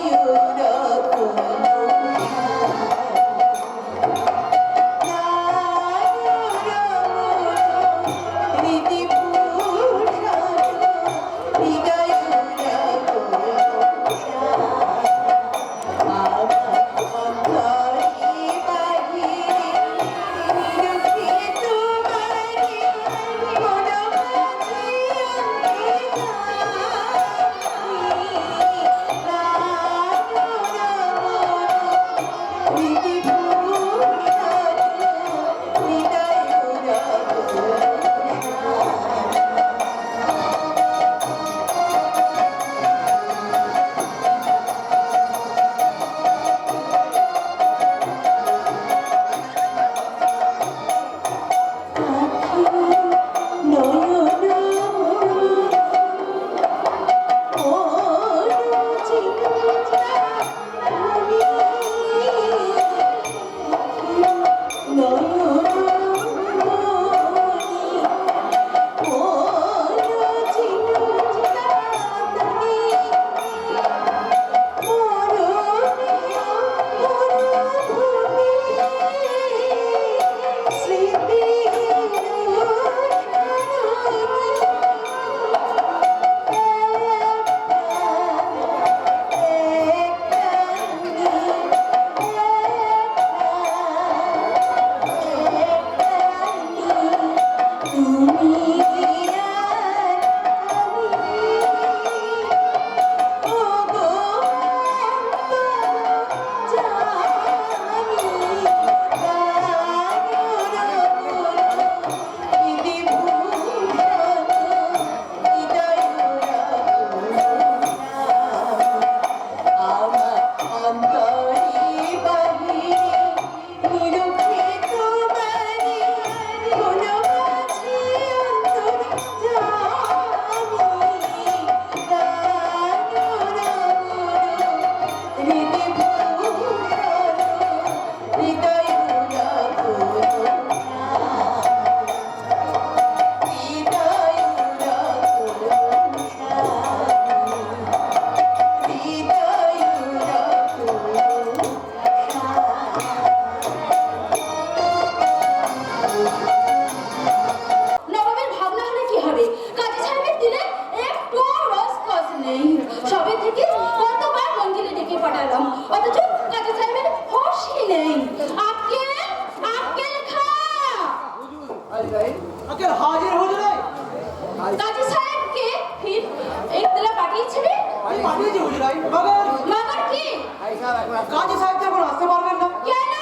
কাজী সাহেব তো এখন আসতে পারবেন না। কেন?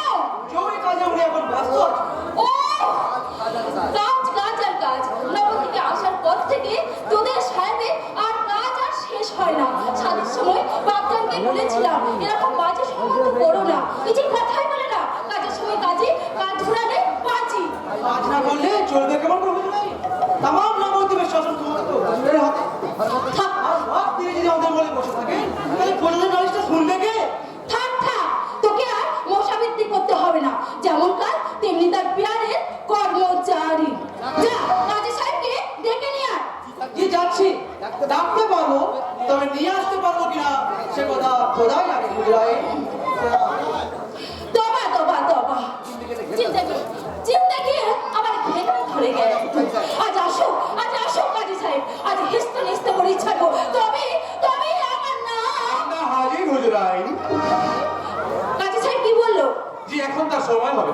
জরুরি কাজে উনি এখন ব্যস্ত আছেন। ও কাজ কাজ আর কাজ। নগর থেকে আসার পর থেকে তোদের সাহেবে আর কাজ আর শেষ হয় না। সাদের সময় বাপজানকে বলেছিলাম এরকম বাজে সম্বন্ধ করো না, কিছু কথাই বলে না। কাজের সময় কাজ না করলে চলবে কেমন করে বুঝলে নাই? তামাম নবদ্বীপের শাসন ক্ষমতা তো হুজুরের হাতে। থাক আর সব তিনি যদি আমাদের বলে বসে থাকেন, তাহলে প্রজাদের নালিশটা শুনবে কে? থাক থাক, তোকে আর মশাবৃত্তি করতে হবে না। যেমন কাজ তেমনি তার পিয়ারের কর্মচারী। যা কাজী সাহেবকে ডেকে নিয়ে আয়। কি যাচ্ছি ডাকতে পারবো, তবে নিয়ে আসতে পারবো কিনা সে কথা খোদাই জানে হুজুরাই। তবা তবা তবা, জিন্দগি আমার ঘেটে ধরে গেল। আজ আসো কাজী সাহেব, আজ হেসতে হেসতে করে ছাড়বো, তবে তবে আমার নাম। না হাজির হুজুরাই। কাজী সাহেব কি বললো? জি এখন তার সময় হবে।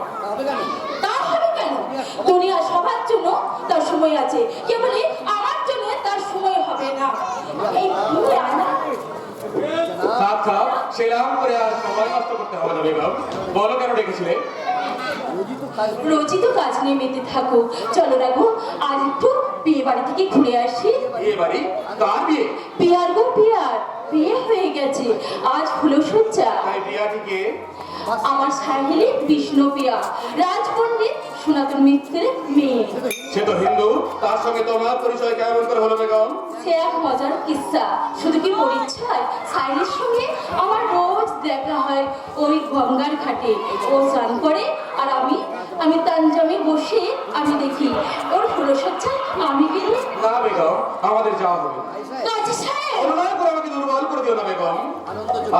তা হবে কেন? দুনিয়া সবার জন্য তার সময় আছে, কেবলই আমার জন্য তার সময় হবে না। এই দুনিয়া না। থাক থাক, সেরাম করে আর সময় নষ্ট করতে হবে না বেগম। বলো কেন ডেকেছিলে? রোজই তো কাজ নিয়ে মেতে থাকো। চলো রাঘু, আজ একটু বিয়ে বাড়ি থেকে ঘুরে আসি। বিয়ে বাড়ি? কার বিয়ে? পিয়ার গো পিয়ার, বিয়ে হয়ে গেছে, আজ হলো সজ্জা। তাই বিয়াটিকে? আমার সাহেলি বিষ্ণু পিয়া, রাজপণ্ডিত সনাতন মিত্রের মেয়ে। সে তো হিন্দু, তার সঙ্গে তোমার পরিচয় কেমন করে হলো বেগম? সে এক মজার কিস্সা। শুধু কি পরিচয়, সাইলের সঙ্গে আমার রোজ দেখা হয় ওই গঙ্গার ঘাটে। ও স্নান করে আর আমি তানজামে বসে আমি দেখি ওর ফুলসজ্জা আমি গেলে। না বেগম, আমাদের যাওয়া হবে। কাজী সাহেব, অনুনয় করে আমাকে দুর্বল করে দিও না বেগম।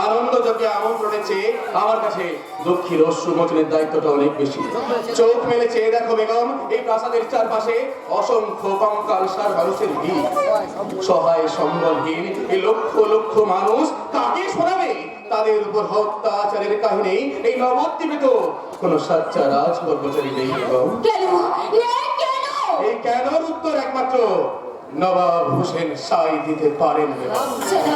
আনন্দ যজ্ঞে আমন্ত্রণের চেয়ে আমার কাছে দক্ষিণ অশ্রু মোচনের দায়িত্বটা অনেক বেশি। চোখ মেলে চেয়ে দেখো বেগম, এই প্রাসাদের চারপাশে অসংখ্য কঙ্কাল সার মানুষের ভিড়। সহায় সম্বলহীন এই লক্ষ লক্ষ মানুষ কাকে শোনাবে তাদের উপর অত্যাচারের কাহিনী? এই নবদ্বীপে তো কোন সাচ্চা রাজ কর্মচারী নেই বেগম। কেন কেন? এই কেনর উত্তর একমাত্র নবাব হোসেন সাই দিতে পারেন বেগম। সেটা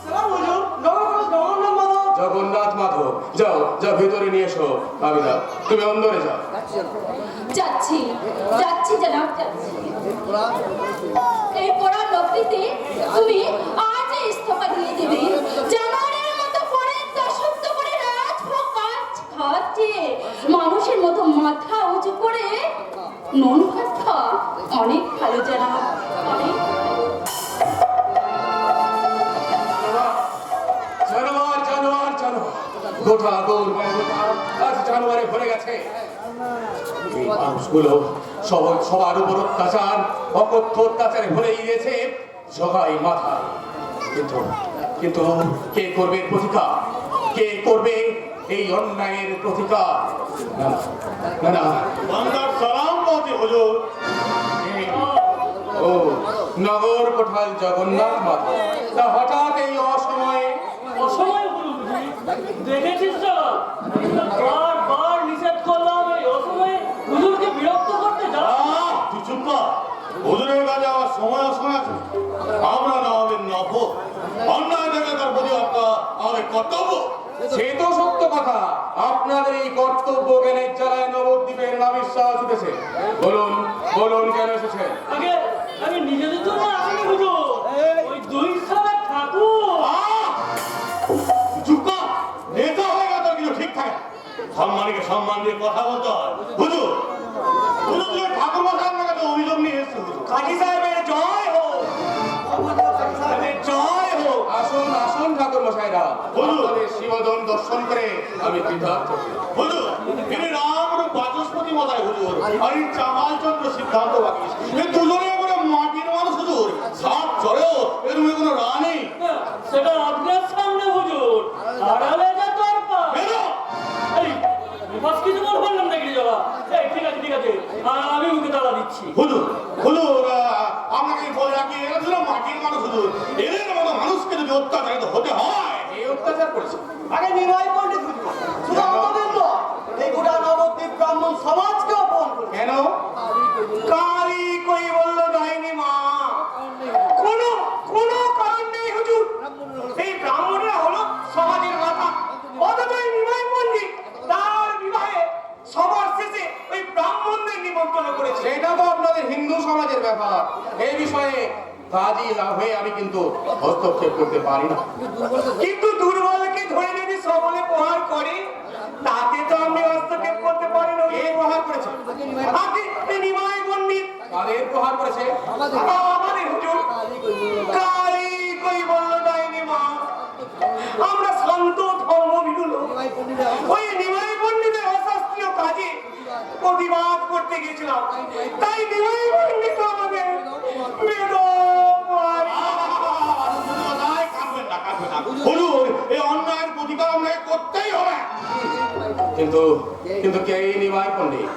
সালাম হুজুর, জগন্নাথ মাধব। জগন্নাথ মাধব, যাও যাও ভেতরে নিয়ে এসো। আমিরা, তুমি অন্দরে যাও। যাচ্ছি যাচ্ছি জনাব, যাচ্ছি। এই পড়ার লোকটিতে তুমি আজ ইস্তফা দিয়ে দেবে। জানোয়ারের মতো পরে দাসত্ব করে রাজভোগ খাচ্ছে, মানুষের মতো মাথা উঁচু করে নুন ভাত খাওয়া অনেক ভালো জনাব, অনেক। জানোয়ার জানোয়ার জানোয়ার, গোটা গৌর আজ জানোয়ারে ভরে গেছে। এই মানুষগুলো সবার উপর অত্যাচার, অকথ্য অত্যাচারে ভরে গিয়েছে জগাই মাথা। কিন্তু কিন্তু কে করবে প্রতিকার? কে করবে এই অন্যায়ের প্রতিকার? না না না, বান্দার সালাম পথে হুজুর। ও নগর কোঠাল জগন্নাথ মাধব, তা হঠাৎ এই অসময়ে? অসময় হলো বুঝি? দেখেছিস তো, বারবার নিষেধ করলাম এই অসময়ে হুজুরকে বিরক্ত করতে যা। তুই চুপ কর। হুজুরের কাছে আমার সময় অসময় আছে। আমরা না হবে নফর, অন্যায় থেকে তার প্রতিবাদ আমাদের কর্তব্য। সে তো সত্য কথা। আপনাদের এই কর্তব্য জ্ঞানের জ্বালায় নবদ্বীপের নাবিশ্বাস উঠেছে। বলুন বলুন কেন এসেছেন? আগে নিজেদের জন্য আসেনি হুজুর, ওই দুই সালে ঠাকুর। চুপ কর। নেতা হয়ে গেল তোর কিছু ঠিক থাকে। সম্মানীকে সম্মান দিয়ে কথা বলতে হয়। হুজুর হুজুর ঠাকুর মশাই না কাছে অভিযোগ নিয়ে এসেছে হুজুর। কাজী সাহেবের জয় হোক, কাজী সাহেবের জয় হোক। আসুন আসুন ঠাকুর মশাইরা, আপনাদের শিবদন দর্শন করে আমি কৃতার্থ। হুজুর তিনি রামরূপ বাচস্পতি মশাই হুজুর, আর এই চামাল চন্দ্র সিদ্ধান্ত বাকি। এই দুজনে করে মাটির মানুষ হুজুর। সাপ চড়েও এর মধ্যে কোনো রা নেই। সেটা আপনার সামনে হুজুর, আড়ালে যা তোর পা। এই বাস কিছু বললাম নাকি যাওয়া? এই ঠিক আছে ঠিক আছে, আমি ওকে তালা দিচ্ছি। হুজুর হুজুর আপনাকে বলে রাখি, এরা দুজন মাটির মানুষ হুজুর। এদের মতো মানুষকে যদি অত্যাচারিত হতে হয়। এই অত্যাচার করেছে আগে নিমাই পণ্ডিত হুজুর, শুধু আমাদের নয়, এই গোটা নবদ্বীপ ব্রাহ্মণ সমাজকে অপমান করে। কেন? কারি কই বলল ডাইনি মা? কোনো কোনো কারণ নেই হুজুর। এই ব্রাহ্মণরা হলো সমাজের মাথা। অথচ এই নিমাই পণ্ডিত তার বিবাহে সবার শেষে ওই ব্রাহ্মণদের নিমন্ত্রণ করেছে। এটা তো আপনাদের হিন্দু সমাজের ব্যাপার। এই বিষয়ে কাজী না হয়ে আমি কিন্তু হস্তক্ষেপ করতে পারি না। কিন্তু দুর্বলকে ধরে যদি সবলে প্রহার করে, তাতে তো আমি হস্তক্ষেপ করতে পারি না। কে প্রহার করেছে? আপনি ব্যবহার করেছে? আমাদের হুজুর কালী কই বলল ডাইনি মা, আমরা শান্ত ধর্মভীরু লোক ওই নিমাই পণ্ডিতের অশাস্ত্রীয় কাজে প্রতিবাদ করতে গেছিলাম, তাই নিমাই পণ্ডিত আমাদের হুজুর, এই অন্যায়ের প্রতিকার আমাকে করতেই হবে। কিন্তু কিন্তু কে এই নিমাই পণ্ডিত?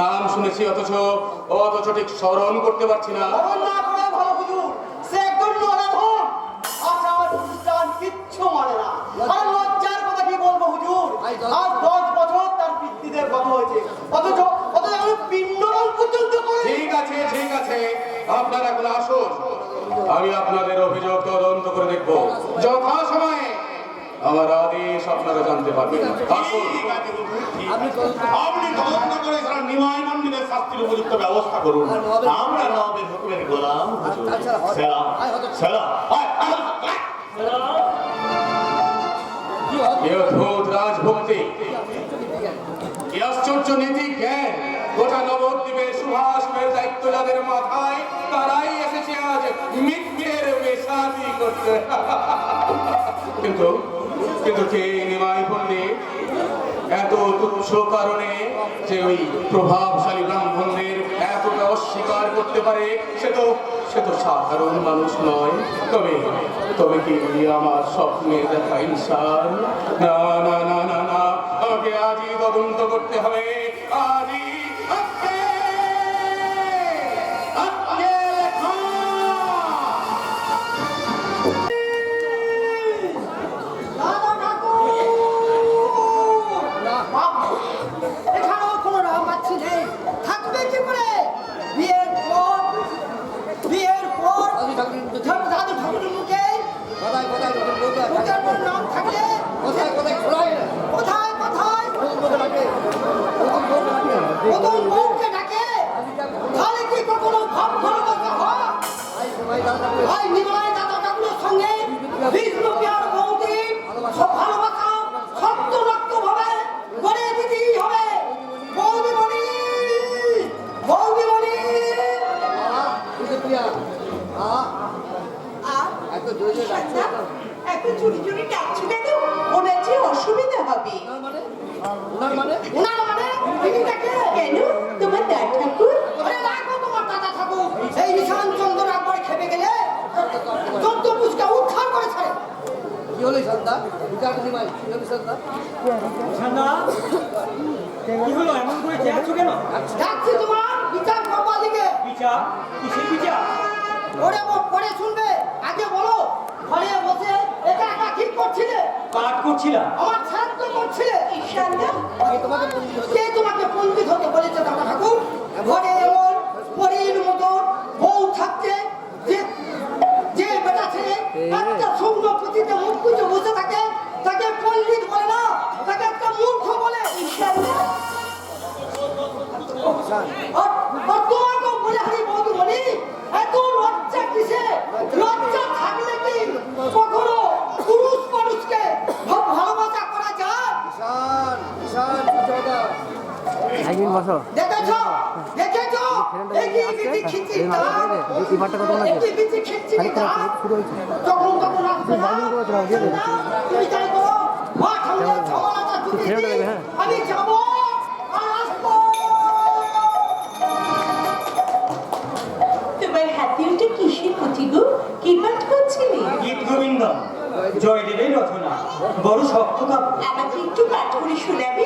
নাম শুনেছি অথচ ঠিক স্মরণ করতে পারছি না। অমন না করে ভালো হুজুর, সে একজন নরাধম। আচ্ছা, আমার প্রতিষ্ঠান কিচ্ছু মানে না। আর লজ্জার কথা কি বলবো হুজুর, আজ 10 বছর তার পিতৃদেব গত হয়েছে, অথচ আমি পিণ্ডদান পর্যন্ত করি। ঠিক আছে, আপনারা এখন আসুন, আমি আপনাদের অভিযোগ তদন্ত করে দেখব। যথা সময়ে আমার আদেশ আপনারা জানতে পারবেন। আসুন। ঠিক আছে হুজুর, ঠিক আছে। আপনি তদন্ত করে সারা নিমাই মন্দিরের শাস্তির উপযুক্ত ব্যবস্থা করুন। আমরা নবাবের হুকুমের গোলাম হুজুর। সেলাম, সেলাম। এ অদ্ভুত রাজভক্তি, কি আশ্চর্য নীতি জ্ঞান! গোটা নবদ্বীপের শুভাশুভের দায়িত্ব যাদের মাথায়, তারাই এসেছে আজ মিথ্যের মেশাদি করতে। কিন্তু কিন্তু কে নিমাই পণ্ডিত? এত তুচ্ছ কারণে যে ওই প্রভাবশালী ব্রাহ্মণদের এতটা অস্বীকার করতে পারে, সে তো সাধারণ মানুষ নয়। তবে কি আমার স্বপ্নে দেখা ইনসান? না না না না না, আমাকে আজই তদন্ত করতে হবে, আজই। এখানেও কোনো রামবাচ্ছি নেই, থাকবে কি করে? বিয়ের পর দাদু ঠাকুরের মুখে মুখের পর নাম থাকলে কোথায় প্রথম বউকে ডাকে, তাহলে কি কখনো ভাব ভালোবাসা হয়? ভাই নিমাই দাদা ঠাকুরের সঙ্গে বিষ্ণু পিয়ার বৌদি সব ভালোবাসা শক্ত রক্ত ভাবে গড়ে দিতেই হবে। বৌদিমণি এত চুরি চুরি ডাকছো কেন? ওনার যে অসুবিধা হবে। উনার মানে তিনি ডাকে কেন? তোমার দা ঠাকুর? আরে রাখো তোমার দাদা ঠাকুর, এই নিশান চন্দ্র একবার খেপে গেলে 14 পুষ্কা উদ্ধার করে ছাড়ে। কি হলো, এমন করে চেয়েছো কেন? যাচ্ছি তোমার বিচার করবার দিকে। বিচার? কিসের বিচার? ওরে পরে শুনবে, আগে বলো ঘরে বসে একা একা কি করছিলে? পাঠ করছিলাম। আমার শান্ত করছিলে। ঈশানদা? কে তোমাকে পণ্ডিত হতে বলেছে দাদা ঠাকুর? ঘরে এমন পরীর মতো বউ থাকতে যে বেটা ছেলে একটা শুকনো পুঁতিতে মুখ গুঁজে বসে থাকে, তাকে পণ্ডিত বলে না, তাকে একটা মূর্খ বলে। ঈশানদা? আর তোমাকেও বলে হারি বৌদিমণি, এত লজ্জা কিসে? লজ্জা থাকলে কি কখনো পুরুষ মানুষকে ভালোবাসা করা যায়? দেখেছো একই বিধি খিচি যখন তখন আসবে না। তুমি তাই করো, মা ঠাকুরের ক্ষমতাটা দিতে আমি যাবো আর আসবো। তোমার হাতে ওটা কিসের পুঁথি গো? কি পাঠ করছিলে? গীত গোবিন্দ জয়দেবের রচনা, বড় শক্ত কাব্য। আমাকে একটু পাঠ করে শোনাবে?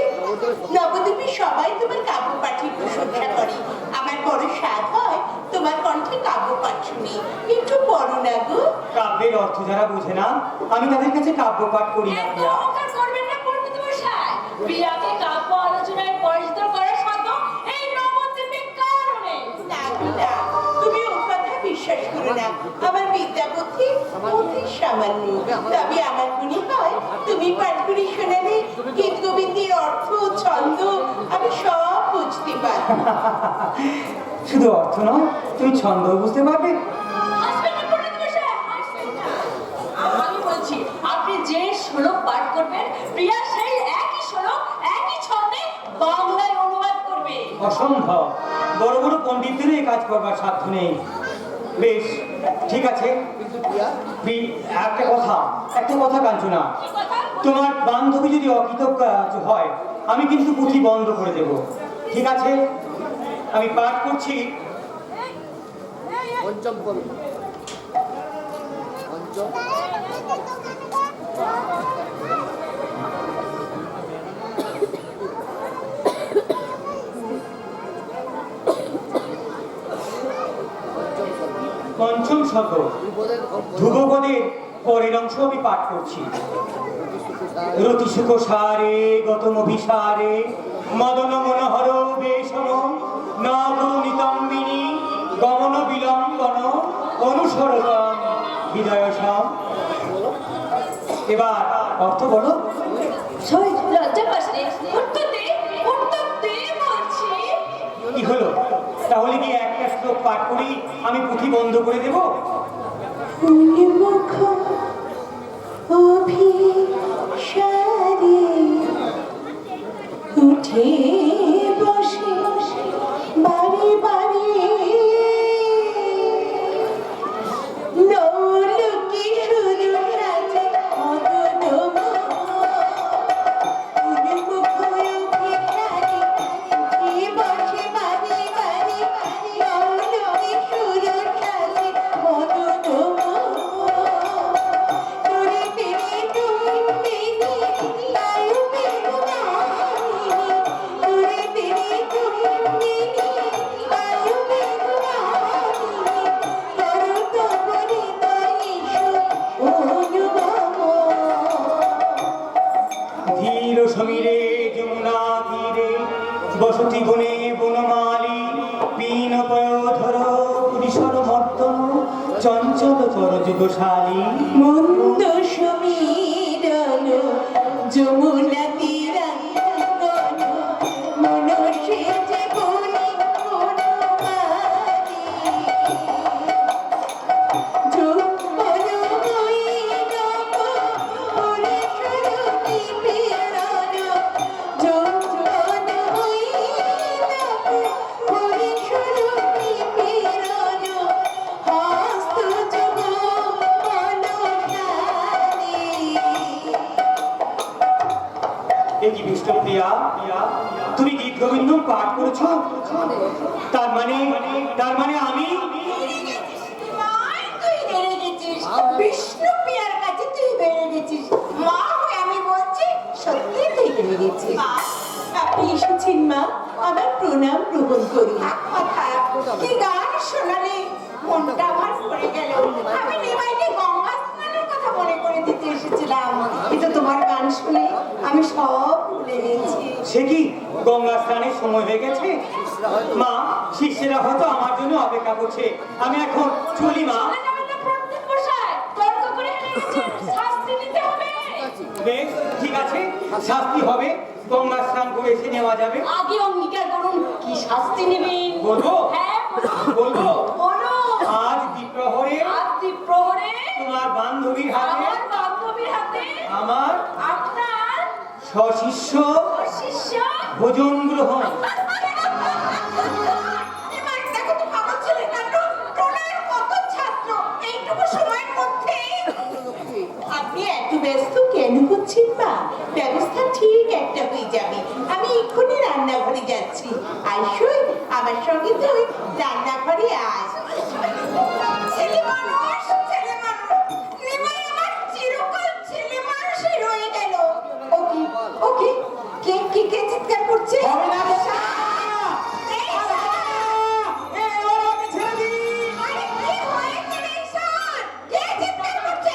নবদ্বীপে সবাই তোমার কাব্য পাঠের প্রশংসা করে। আমার বড় স্বাদ হয় তোমার কণ্ঠে কাব্য পাঠ শুনি। একটু পড়ো না গো। কাব্যের অর্থ যারা বোঝে না, আমি তাদের কাছে কাব্য পাঠ করি না। এত অহংকার করবেন না পণ্ডিত মশাই। প্রিয়াকে কাব্য আলোচনায় পরিচিত করার সাধ্য এই নবদ্বীপে কারও নেই। না, তুমি ও কথা বিশ্বাস করো না। আমার বিদ্যা বুদ্ধি অতি সামান্য। তবে আমার মনে হয় তুমি পাঠ করে শোনালে গীত গোবিন্দের অর্থ ছন্দ আমি সব বুঝতে পারবো। শুধু অর্থ নয়, তুমি ছন্দ বুঝতে পারবে। আসবেন না পণ্ডিত মশাই, আসবেন না। আমি বলছি, আপনি যে শ্লোক পাঠ করবেন, প্রিয়া সেই একই শ্লোক একই ছন্দে বাংলায় অনুবাদ করবে। অসম্ভব, বড় বড় পণ্ডিতদেরও এই কাজ করবার সাধ্য নেই। বেশ, ঠিক আছে। একটা কথা কাঞ্চনা, কি কথা? তোমার বান্ধবী যদি অকৃতজ্ঞ হয় আমি কিন্তু পুঁথি বন্ধ করে দেব, ঠিক আছে? আমি পাঠ করছি। পঞ্চম পর্ব পঞ্চম পঞ্চম শত ধ্রুবপদের পরের অংশ আমি পাঠ করছি। রতি সুখ সারে গতম অভিসারে মদন মনোহর বেশন নগর নিতম্বিনী গমন বিলম্বন অনুসরতম হৃদয় সম। এবার অর্থ বলো। সবাই লজ্জা পাস রে, উত্তর দে বলছি। কি হলো? তাহলে কি একটা শ্লোক পাঠ করি আমি পুঁথি বন্ধ করে দেব? ফুলমুখ অভিসারে উঠে বসে বাড়ি বাড়ি নৌলুকি শুরু সাজে মদনম। ফুলমুখ অভিসারে উঠে বসে বাড়ি বাড়ি নৌলুকি শুরু সাজে মদনম। ধীর সমীরে যমুনা তীরে বসতি বনে বনমালী পীন পয়োধর পুরিশর মর্দন চঞ্চল চর যুগশালী। মন্দ সমীরণ যমুনা তীরাঙ্গন মনসে যে বলি বনমালী। যৌবন ময়ূরব পরিসর নিপীড়ন যৌবন ময়ূরব পরিসর নিপীড়ন হস্ত যুগ অনুসারী। এ কি বিষ্ণুপ্রিয়া, তুমি গীত গোবিন্দ পাঠ করেছো? তার মানে আমি তুই বেড়ে গেছিস, বিষ্ণু প্রিয়ার কাছে তুই বেড়ে গেছিস। মা হয়ে আমি বলছি সত্যি তুই বেড়ে গেছিস। আপনি এসেছেন মা, আমার প্রণাম গ্রহণ করুন। কথা কি গান শোনালে, মনটা আমার ভরে গেল। আমি নিমাইকে গঙ্গা স্নানের কথা মনে করে দিতে এসেছিলাম, কিন্তু তোমার গান শুনে আমি সব ভুলে গেছি। সে কি গঙ্গা স্নানের সময় হয়ে গেছে? মা, শিষ্যেরা হয়তো আমার জন্য অপেক্ষা করছে, আমি এখন চলি মা। প্রত্যেক বসায় তর্ক করে এনেছেন, শাস্তি দিতে হবে। বেশ, ঠিক আছে, শাস্তি হবে। গঙ্গা স্নান করে এসে নেওয়া যাবে। আগে অঙ্গীকার করুন কি শাস্তি নেবেন। বলবো? হ্যাঁ বলবো। বলো। আজ দ্বিপ্রহরে আজ দ্বিপ্রহরে তোমার বান্ধবীর হাতে আমার বান্ধবীর হাতে আমার আপনার সশিষ্য শিষ্য ভোজন গ্রহণ। এবার দেখো তো বাবা ছেলে কাণ্ড, টোনার কত ছাত্র এইটুকু সময়ের মধ্যে। আপনি এত ব্যস্ত কেন হচ্ছেন মা? ব্যবস্থা ঠিক একটা হয়ে যাবে। আমি এক্ষুনি রান্নাঘরে যাচ্ছি। আইসুই আমার সঙ্গে তুই রান্নাঘরে আয়। ছেলে মানুষ, নিমাই আমার চিরকাল ছেলে মানুষই রয়ে গেল। ওকে কে চিৎকার করছে? এই আরে কি হয়েছে রে ঈশান? কে চিৎকার করছে?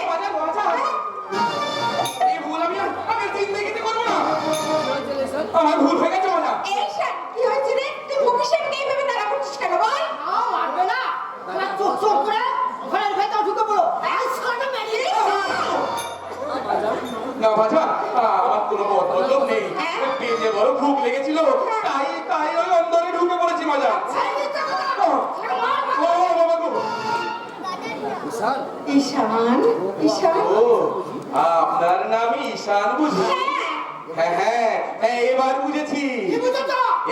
আমার ভুল হয়ে গেছে মজা। এই ঈশান, কি হয়েছে রে? তুই মুখের সামনে এইভাবে তাড়া করছিস কেন বল? মারবে না, চোখ করে ঘরের ভেতর ঢুকে পড়ো। এই শালা মেরে না বাজা, আমার কোনো বদলোক নেই। পেটে বড় ভুক লেগেছিল, তাই ওই অন্দরে ঢুকে পড়েছি মজা। ও বাবা গো। ঈশান, ঈশান। ও, আপনার নাম ঈশান বুঝি? হ্যাঁ হ্যাঁ হ্যাঁ, এবার বুঝেছি।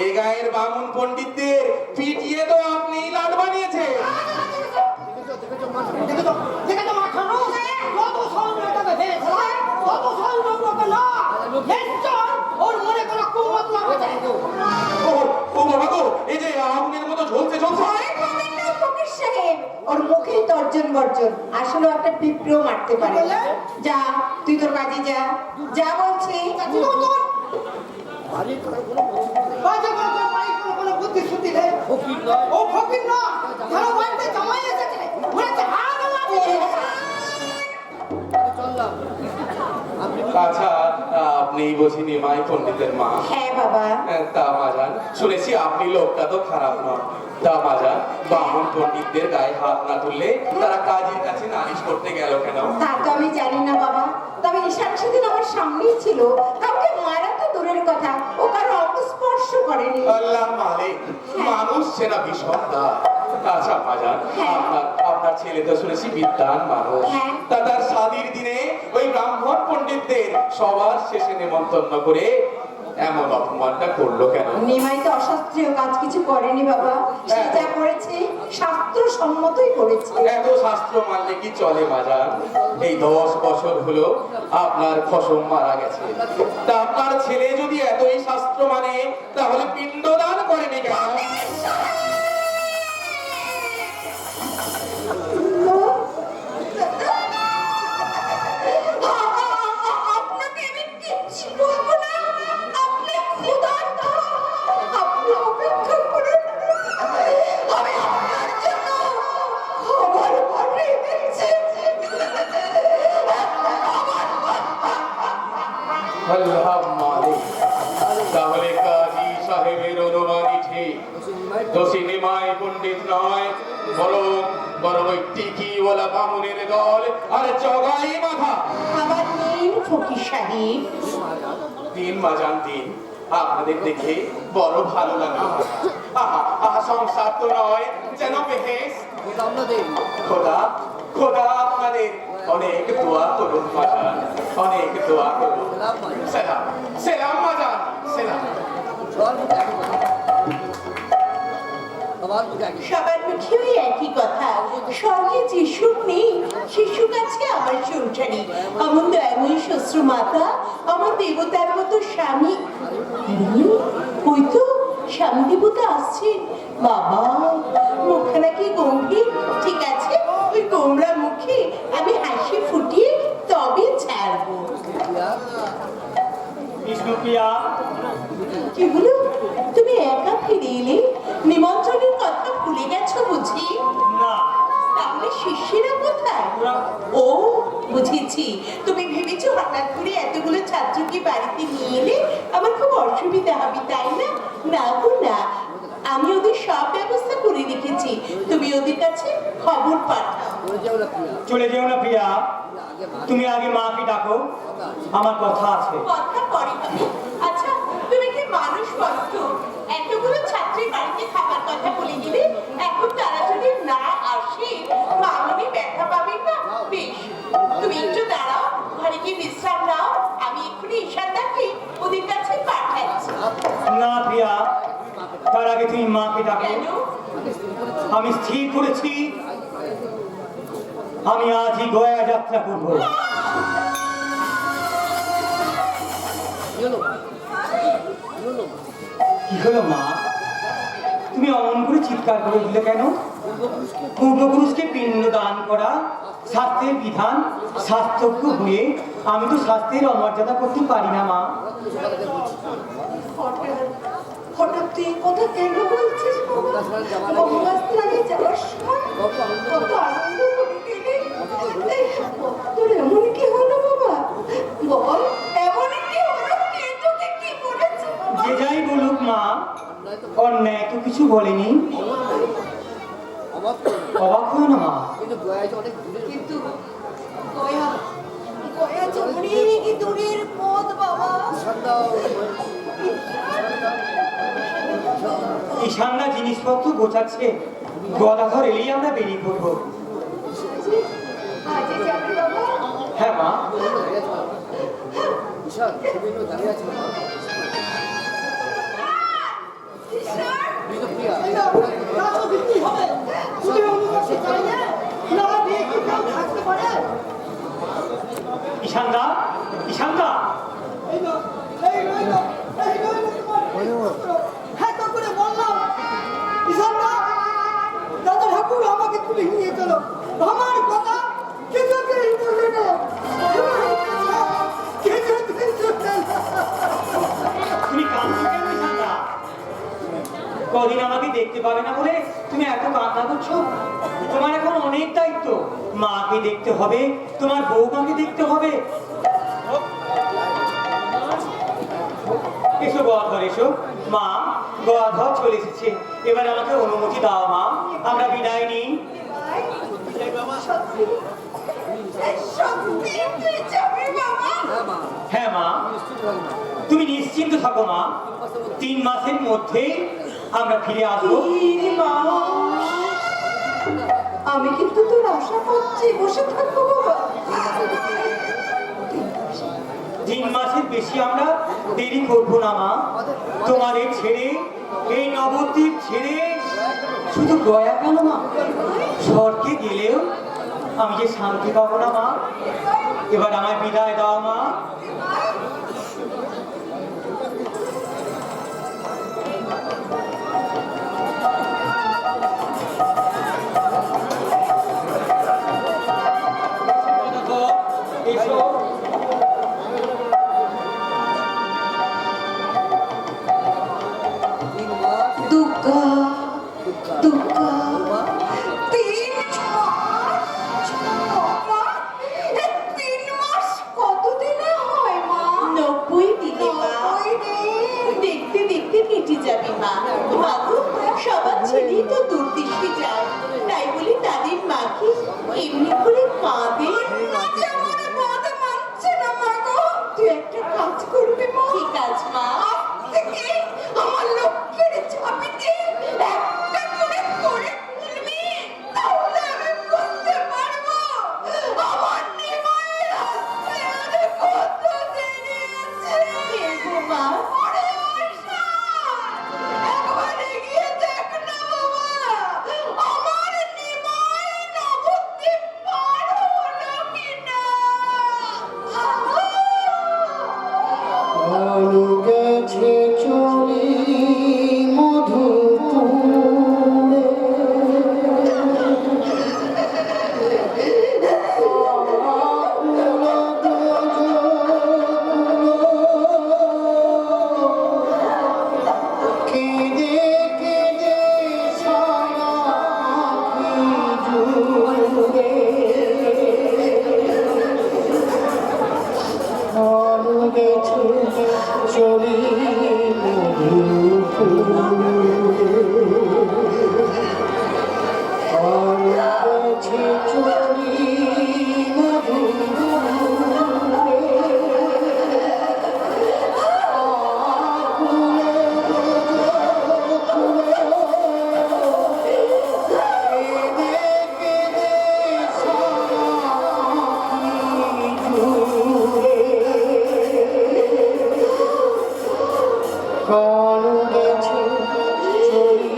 এই গায়ের বামুন পণ্ডিতদের পিটিয়ে তো আপনি লাট বানিয়েছে। দেখে তো মাখানো কত সহজভাবে ভেবেছে কত সহজভাবে না নিশ্চয় ওর মনে কোনো কুমত লাগাতে ও ও বাবা গো, এই যে আগুনের মতো ঝলসে ঝলসে। ফকির সাহেব ওর মুখে তর্জন গর্জন আসলে একটা পিঁপড়েও মারতে পারে। যা তুই তোর কাজে যা যা বলছি। বাজে করে তোর পাই কোনো বুদ্ধি শুদ্ধি নেই ও ফকির না ধরো বাড়িতে জামাই এসেছে বলেছে আচ্ছা, আপনি বুঝি নিমাই পণ্ডিতের মা? হ্যাঁ বাবা। তা মাজান, শুনেছি আপনি লোকটা তো খারাপ নয়। তা মাজান, বামুন পণ্ডিতদের গায়ে হাত না তুললে তারা কাজীর কাছে নালিশ করতে গেল কেন? তা তো আমি জানি না বাবা, তবে ঈশান সেদিন আমার সামনেই ছিল, কাউকে মারা তো দূরের কথা ও কারো অপস্পর্শ করেনি। আল্লাহ মালিক, মানুষ সেনা বিষমতা। আচ্ছা মাজান, আপনার ছেলে তো শুনেছি বিদ্বান মানুষ। হ্যাঁ। তা তার শাদীর দিনে ওই ব্রাহ্মণ পণ্ডিতদের সবার শেষে নেমন্তন্ন করে এমন অপমানটা করলো কেন? নিমাই তো অশাস্ত্রীয় কাজ কিছু করেনি বাবা, সে যা করেছে শাস্ত্র সম্মতই করেছে। এত শাস্ত্র মানলে কি চলে মাজান? এই 10 বছর হলো আপনার খসম মারা গেছে। তা আপনার ছেলে যদি এতই শাস্ত্র মানে তাহলে পিণ্ডদান করেনি কেন? আপনাকে আমি কিচ্ছু বলবো না, আপনি ক্ষুধার্ত, আপনি অপেক্ষা করুন, আমি আপনার জন্য খাবার পাঠিয়ে দিচ্ছি। আল্লাহ মালিক, তাহলে কাজী সাহেবের অনুমানই ঠিক, দোষী নিমাই পণ্ডিত নয়, বরং ওই টিকিওয়ালা বামুনের দল আর জগাই মাথা। আবার নিন ফকির সাহেব। দিন মাজান দিন, আপনাদের দেখে বড় ভালো লাগলো। আহা আহা, সংসার তো নয় যেন বেহেশ। খোদা খোদা আপনাদের অনেক দোয়া করুন মাজান, অনেক দোয়া করুন। সেলাম সেলাম মাজান, সেলাম। সবার মুখেও একই কথা, স্বর্গে যে সুখ নেই সে সুখ আছে আমার সংসারে। আমার দয়াময়ী শ্বশুর মাতা, আমার দেবতার মতো স্বামী। ওই তো স্বামী দেবতা আসছেন। বাবা, মুখখানা কি গম্ভীর। ঠিক আছে, ওই গোমরা মুখে আমি হাসি ফুটিয়ে তবে ছাড়বো। বিষ্ণুপ্রিয়া, কি হলো, তুমি একা ফিরে এলে? নিমন্ত্রণের কথা ভুলে গেছো বুঝি? না, তাহলে শিষ্যেরা কোথায়? ও বুঝেছি, তুমি ভেবেছো হঠাৎ করে এতগুলো ছাত্রকে বাড়িতে নিয়ে এলে আমার খুব অসুবিধা হবে, তাই না? না গো না, আমি ওদের সব ব্যবস্থা করে রেখেছি, তুমি ওদের কাছে খবর পাঠাও। চলে যেও না প্রিয়া, তুমি আগে মাকে ডাকো, আমার কথা আছে। কথা পরে হবে। আচ্ছা, তুমি কি মানুষ বস্ত? এতগুলো ছাত্রীর বাড়িতে থাকার কথা বলে দিলে, এখন তারা যদি না আসে মামনি ব্যথা পাবে না? বেশ, তুমি একটু দাঁড়াও, ঘরে গিয়ে বিশ্রাম নাও, আমি এক্ষুনি ঈশানদাকে ওদের কাছে পাঠাচ্ছি। না প্রিয়া, তার আগে তুমি মাকে ডাকো। কেন? আমি স্থির করেছি আমি আজই গয়া যাত্রা করব। কি হলো মা, তুমি অমন করে চিৎকার করে দিলে কেন? পূর্বপুরুষকে পিণ্ড দান করা শাস্ত্রের বিধান, শাস্ত্রজ্ঞ হয়ে আমি তো শাস্ত্রের অমর্যাদা করতে পারি না মা। হঠাৎ তুই এই কথা কেন বলছিস বাবা? গঙ্গা স্নানে যাওয়ার সময় কত আনন্দ করে গেলি। তোর এমন কি হলো বাবা? বল, এমন কি হলো? কে তোকে কি বলেছে? যে যাই বলুক মা, অন্যায় তো কিছু বলেনি। অবাক হও না মা। কিন্তু গয়া গয়া যে অনেক দূরের পথ বাবা। ঈশানরা জিনিসপত্র গোছাচ্ছে, গদাধর এলেই আমরা বেরিয়ে পড়বো। আজই যাবে বাবা? হ্যাঁ মা, ঈশানদা, ঈশানদা, হ্যাঁ তো করে বললাম ঈশানদা, দাদা ঠাকুর আমাকে তুলে নিয়ে চলো, আমার কথা কিছুতেই শুনবে না, কিছুতেই শুনবে না। তুমি কাঁদছো কেন ঈশানদা? কদিন আমাকে দেখতে পাবে না বলে তুমি এত কান্না করছো? তোমার এখন অনেক দায়িত্ব, মাকে দেখতে হবে, তোমার বৌমাকে দেখতে হবে। এসো গোয়াধর, এসো। মা, গোয়াধর চলে এসেছে, এবার আমাকে অনুমতি দাও মা, আমরা বিদায় নিই। সত্যি তুই যাবি বাবা? হ্যাঁ মা, তুমি নিশ্চিন্ত থাকো মা, 3 মাসের মধ্যেই আমরা ফিরে আসবো। আমি কিন্তু তোর আশা করছি, বসে থাকবো বাবা। 3 মাসের বেশি আমরা দেরি করবো না মা। তোমাদের ছেড়ে, এই নবদ্বীপ ছেড়ে, শুধু গয়া কেন মা, স্বর্গে গেলেও আমি যে শান্তি পাবো না মা। এবার আমায় বিদায় দাও মা। এসো। দুর্গা দুর্গা 3 মাস, 3 মাস কতদিনে হয় মা? 90 দিনে মা। 90 দিন। দেখতে দেখতে কেটে যাবে মা। মাগো, সবার ছেলেই তো দূরদৃষ্টি যায়, তাই বলে তাদের মাকে এমনি করে কাঁদে? মাঝে আমার কথা মানছে না মা গো। তুই একটা কাজ করবি মা। কি কাজ মা? আজ থেকে আমার লক্ষ্যের চাবিতে একটা করে করে খুলবি, তাহলে আমি বুঝতে পারবো আমার নিমাইয়ের আসতে আর কত দেরি আছে। এগো মা, ওরে ঈশান, একবার এগিয়ে দেখ না বাবা, আমার নিমাই নবদ্বীপ পার হলো কিনা। আলো গেছে চলি মধুপুরে, কেঁদে কেঁদে সারা আঁখি জুড়ে, আলো গেছে চলি মধুপুরে, আলো গেছে চলি মধুপুরে, কেঁদে কেঁদে সারা আঁখি জুড়ে, কালো গেছে চলি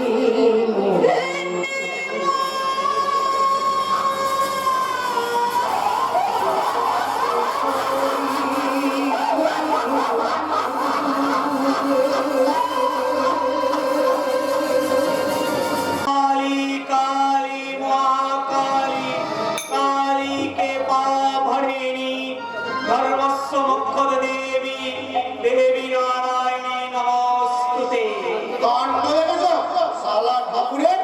काली काली महाकाली काली के पाभरणिनी धर्मस्य मुख्य देवी देवी नारायणी नमोस्तुते। কাণ্ড দেখেছো? শালা ঠাকুরের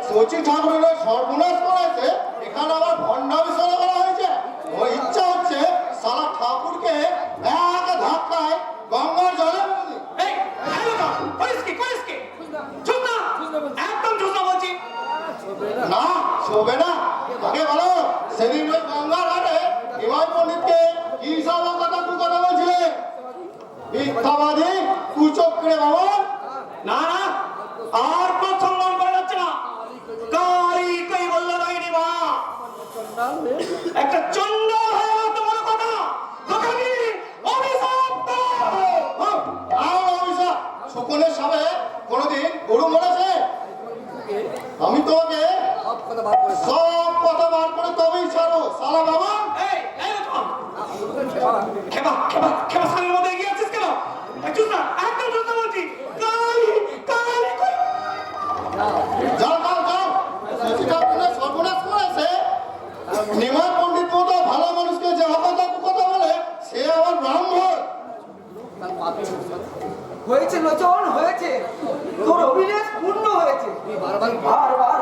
শচী ঠাকুরের সর্বনাশ করেছে, এখানে আবার ভণ্ডামি শুরু করা হয়েছে। ওর ইচ্ছা হচ্ছে শালা ঠাকুরকে এক ধাক্কায় গঙ্গার জলে ফেলে দিই। এই, হ্যালো না, করিস কি? চুপ না, একদম চুপ না বলছি। না, শোবে না। আগে বলো, সেদিন ওই গঙ্গার ঘাটে হিমায় পণ্ডিতকে কি সব কথা বলছিলে? মিথ্যাবাদী, কুচক্রে বাবা। না না, আর প্রথম মন করা যাচ্ছে না। কালী কই বললো রাইনি মা, একটা চন্ডাল হয়ে তোমার কথা তোকে আমি অভিশাপ হুকুম বলেছে আমি তোমাকে সব কথা বার করে তবেই ছাড়ো সালা বাবা। এই রকম খেপা সালের মধ্যে এগিয়ে আছিস কেন? চুপ না, একদম চুপ না বলছি। কালি কই? যাও যাও যাও, সেটা আপনার সর্বনাশ করেছে। নিমাই পণ্ডিত মতো ভালো মানুষকে যে কথা কথা বলে সে আবার ব্রাহ্মণ। হয়েছে লোচন, হয়েছে, তোর অভিনয় পূর্ণ হয়েছে। বারবার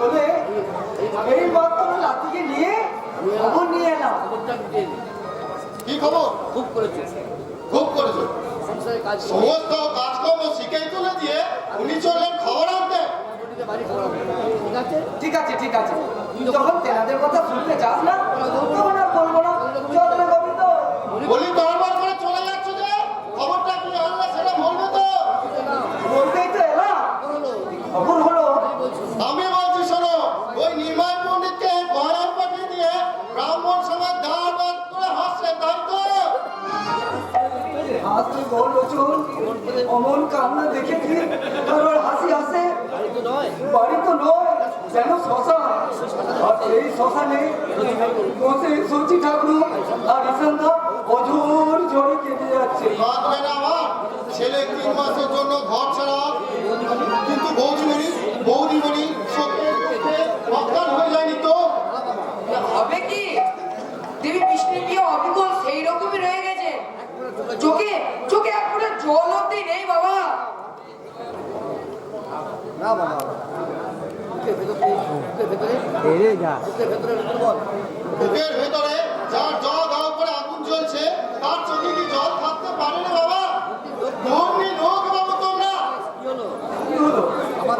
বলে এইবার তোর লাতিকে নিয়ে খবর নিয়ে এলাম। কি খবর? খুব করেছে সমস্ত কাজকর্ম শিখেই তুলে দিয়ে উনি চললেন খবর আনতে। ঠিক আছে ঠিক আছে, তুই যখন তেনাদের কথা শুনতে চাস না তখন আর বলবো না। চল রে গোবিন্দ। বলি দরবার করে চলে যাচ্ছ যে খবরটা কি আনলে সেটা বলবে তো? বলতেই তো এলাম, খবর হলো আমি বলছি শোনো, ওই নিমাই পণ্ডিতকে ঘরে পাঠিয়ে দিয়ে ব্রাহ্মণ সমাজ দাঁড় বাদ করে হাসছে, তাই তো? হাত তুই বল লোচন, অমন কান্না দেখেছি কারোর হাসি আসে? বাড়ি তো নয়, যেন শ্মশান। আর সেই শ্মশানে বসে সচি ঠাকুর আর ঈশানদা অঝোর ঝড়ে কেটে যাচ্ছে। বাঁধবে না আমার ছেলে 3 মাসের জন্য ঘর ছাড়া, কিন্তু বৌদিমণি অজ্ঞান হয়ে যায়নি তো? হবে কি দেবী কৃষ্ণ বিয়ে অবিকল সেই রকমই রয়ে গেছে, চোখে চোখে এক ফোঁটা জল অব্দি নেই বাবা। বুকের ভেতরে যার জল দাও করে আগুন জ্বলছে তার চোখে কি জল থাকতে পারে না বাবা? ধর্মী লোক বাবু তোমরা। কি হলো,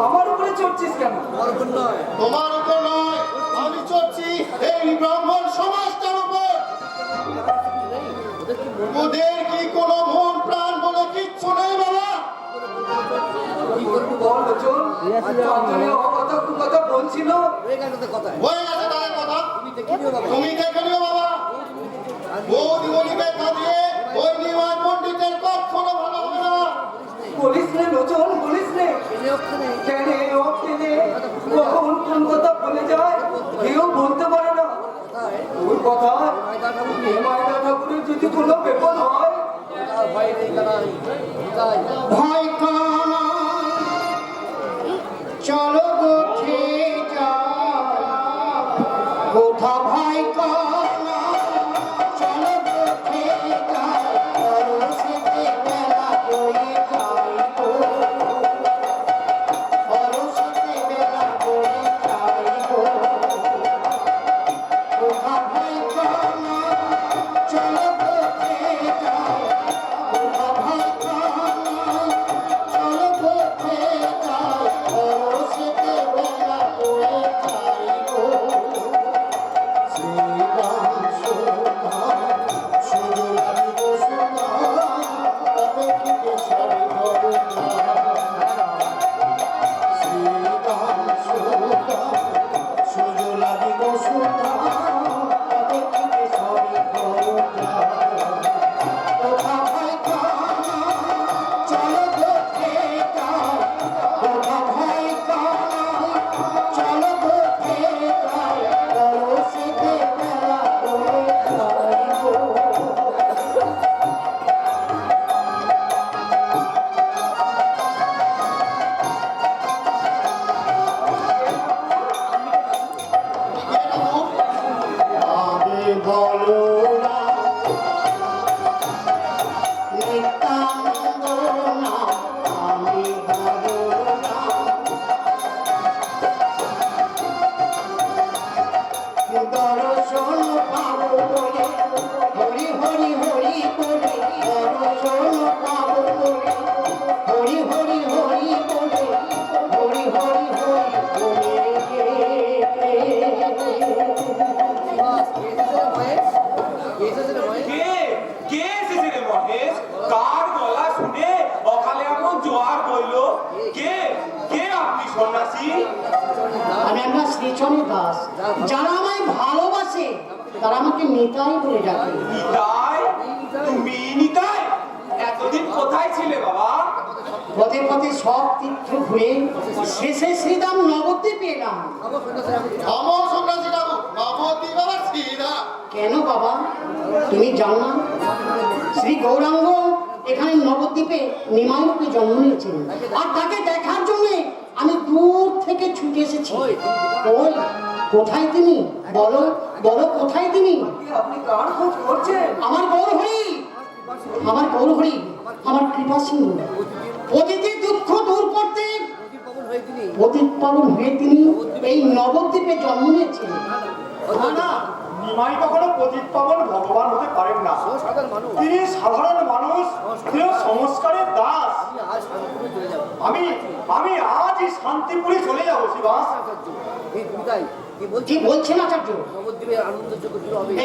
আমার উপরে চড়ছিস কেন? তোমার উপর নয়, আমি চড়ছি এই ব্রাহ্মণ সমাজটার উপর। ওদের কি কোনো মন প্রাণ বলে কিচ্ছু নেই বাবা? বল লোচন, চাঁদনি অকথা কুকথা বলছিল। হয়ে গেছে তাদের কথা, তুমি দেখে নিও বাবা। বৌদিমণিকে কাঁদিয়ে ওই নিমাই পণ্ডিতের কখনো ভালো হবে না। বলিস নে লোচন, বলিস নে। কেনে ও কেনে কখন কোন কথা বলে যায় কেউ বলতে পারে না। ওই কথা মায়না ঠাকুরের যদি কোনো বিপদ হয়, ভয় কানা চলো গোঠে যাই, কোথা ভয় কানা চলো গোঠে যাই, পরশেতে বেলা হয়ে যায় গো, পরশেতে বেলা হয়ে যায় গো, কোথা ভয় কানা চলো গোঠে যাই, কোথা ভয় কানা চলো গোঠে যাই, পরশেতে বেলা হয়ে যায় গো। শ্রীরাম সুধাম সুজলাম বসুধাম অপেক্ষিতে সরি করুণা। শ্রীরাম সুধাম সুজলাম বসুধাম অপেক্ষিতে সরি করুণা। কোথা ভয় কানা চলো গোঠে যাই, কোথা ভয় কানা চলো গোঠে যাই, পরশেতে বেলা হয়ে যায় গো। আমি বলো না নিত্যানন্দ না, আমি বলো না দর্শন পাবো বলে, হরি হরি হরি বলে দর্শন পাবো বলে, হরি হরি হরি বলে, হরি হরি হরি বলে। কে এসেছে রে মহেশ? কার গলা শুনে অকালে এমন জোয়ার বইলো? কে আপনি সন্ন্যাসী? আমি আমরা শ্রীচরী দাস, যারা আমায় ভালোবাসে তারা আমাকে নিতাই বলে ডাকে। নিতাই? তুমি নিতাই? এতদিন কোথায় ছিলে বাবা? পথে পথে সব তীর্থ ঘুরে শেষে শ্রীরাম নবদ্বীপে এলাম। আমার সন্ন্যাসী বাবু নবদ্বীপ আবার সিধা। কেন বাবা তুমি জানো না শ্রী গৌরাঙ্গ এখানে নবদ্বীপে নিমাইরূপে জন্ম নিয়েছেন, আর তাকে দেখার জন্য আমি দূর থেকে ছুটে এসেছি। ওই কোথায় তিনি? বলো বলো কোথায় তিনি? আপনি কার খোঁজ করছেন? আমার গৌরহরি, আমার গৌরহরি, আমার কৃপা সিংহ। অতীতে দুঃখ দূর করতে পতিত পাবন হয়ে তিনি এই নবদ্বীপে জন্ম নিয়েছেন। না না, নিমাই কখনো পতিত পাবন ভগবান হতে পারেন না। তিনি সাধারণ মানুষ, তিনি সংস্কারের দাস। আমি আমি আজই শান্তিপুরে চলে যাবো শিবাস। কি বলছেন আচার্য?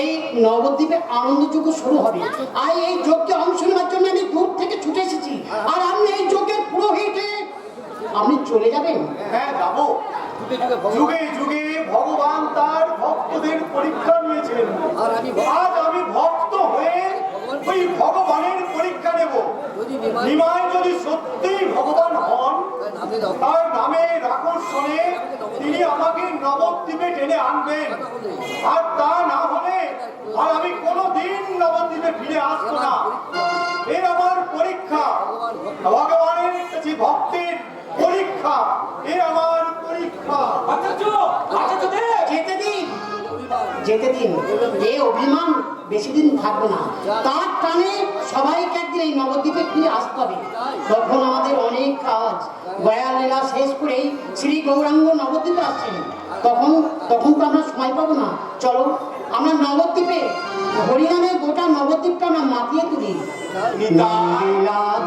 এই নবদ্বীপে আনন্দযজ্ঞ শুরু হবে, আর এই যজ্ঞে অংশ নেওয়ার জন্য আমি দূর থেকে ছুটে এসেছি। আর আপনি এই যজ্ঞের পুরোহিতে আপনি চলে যাবেন? হ্যাঁ যাবো। যুগে যুগে ভগবান তার ভক্তদের পরীক্ষা নিয়েছেন, আজ আমি ভক্ত হয়ে ওই ভগবানের পরীক্ষা নেব। নিমাই যদি সত্যিই ভগবান হন, তার নামের আকর্ষণে তিনি আমাকে নবদ্বীপে টেনে আনবেন, আর তা না হলে আর আমি কোনোদিন নবদ্বীপে ফিরে আসবো না। এর আমার পরীক্ষা, ভগবানের কাছে ভক্তের পরীক্ষা, এ আমার পরীক্ষা। যেতে দিন, যেতে দিন। এ অভিমান বেশি দিন থাকবে না। তার টানে সবাইকে একদিন এই নবদ্বীপে ফিরে আসতে হবে। তখন আমাদের অনেক কাজ, গয়া লীলা শেষ করেই শ্রী গৌরাঙ্গ নবদ্বীপে আসছেন। তখন তখন তো আমরা সময় পাবো না। চলো আমরা নবদ্বীপে হরিনামে গোটা নবদ্বীপটা আমরা মাতিয়ে তুলি। নাম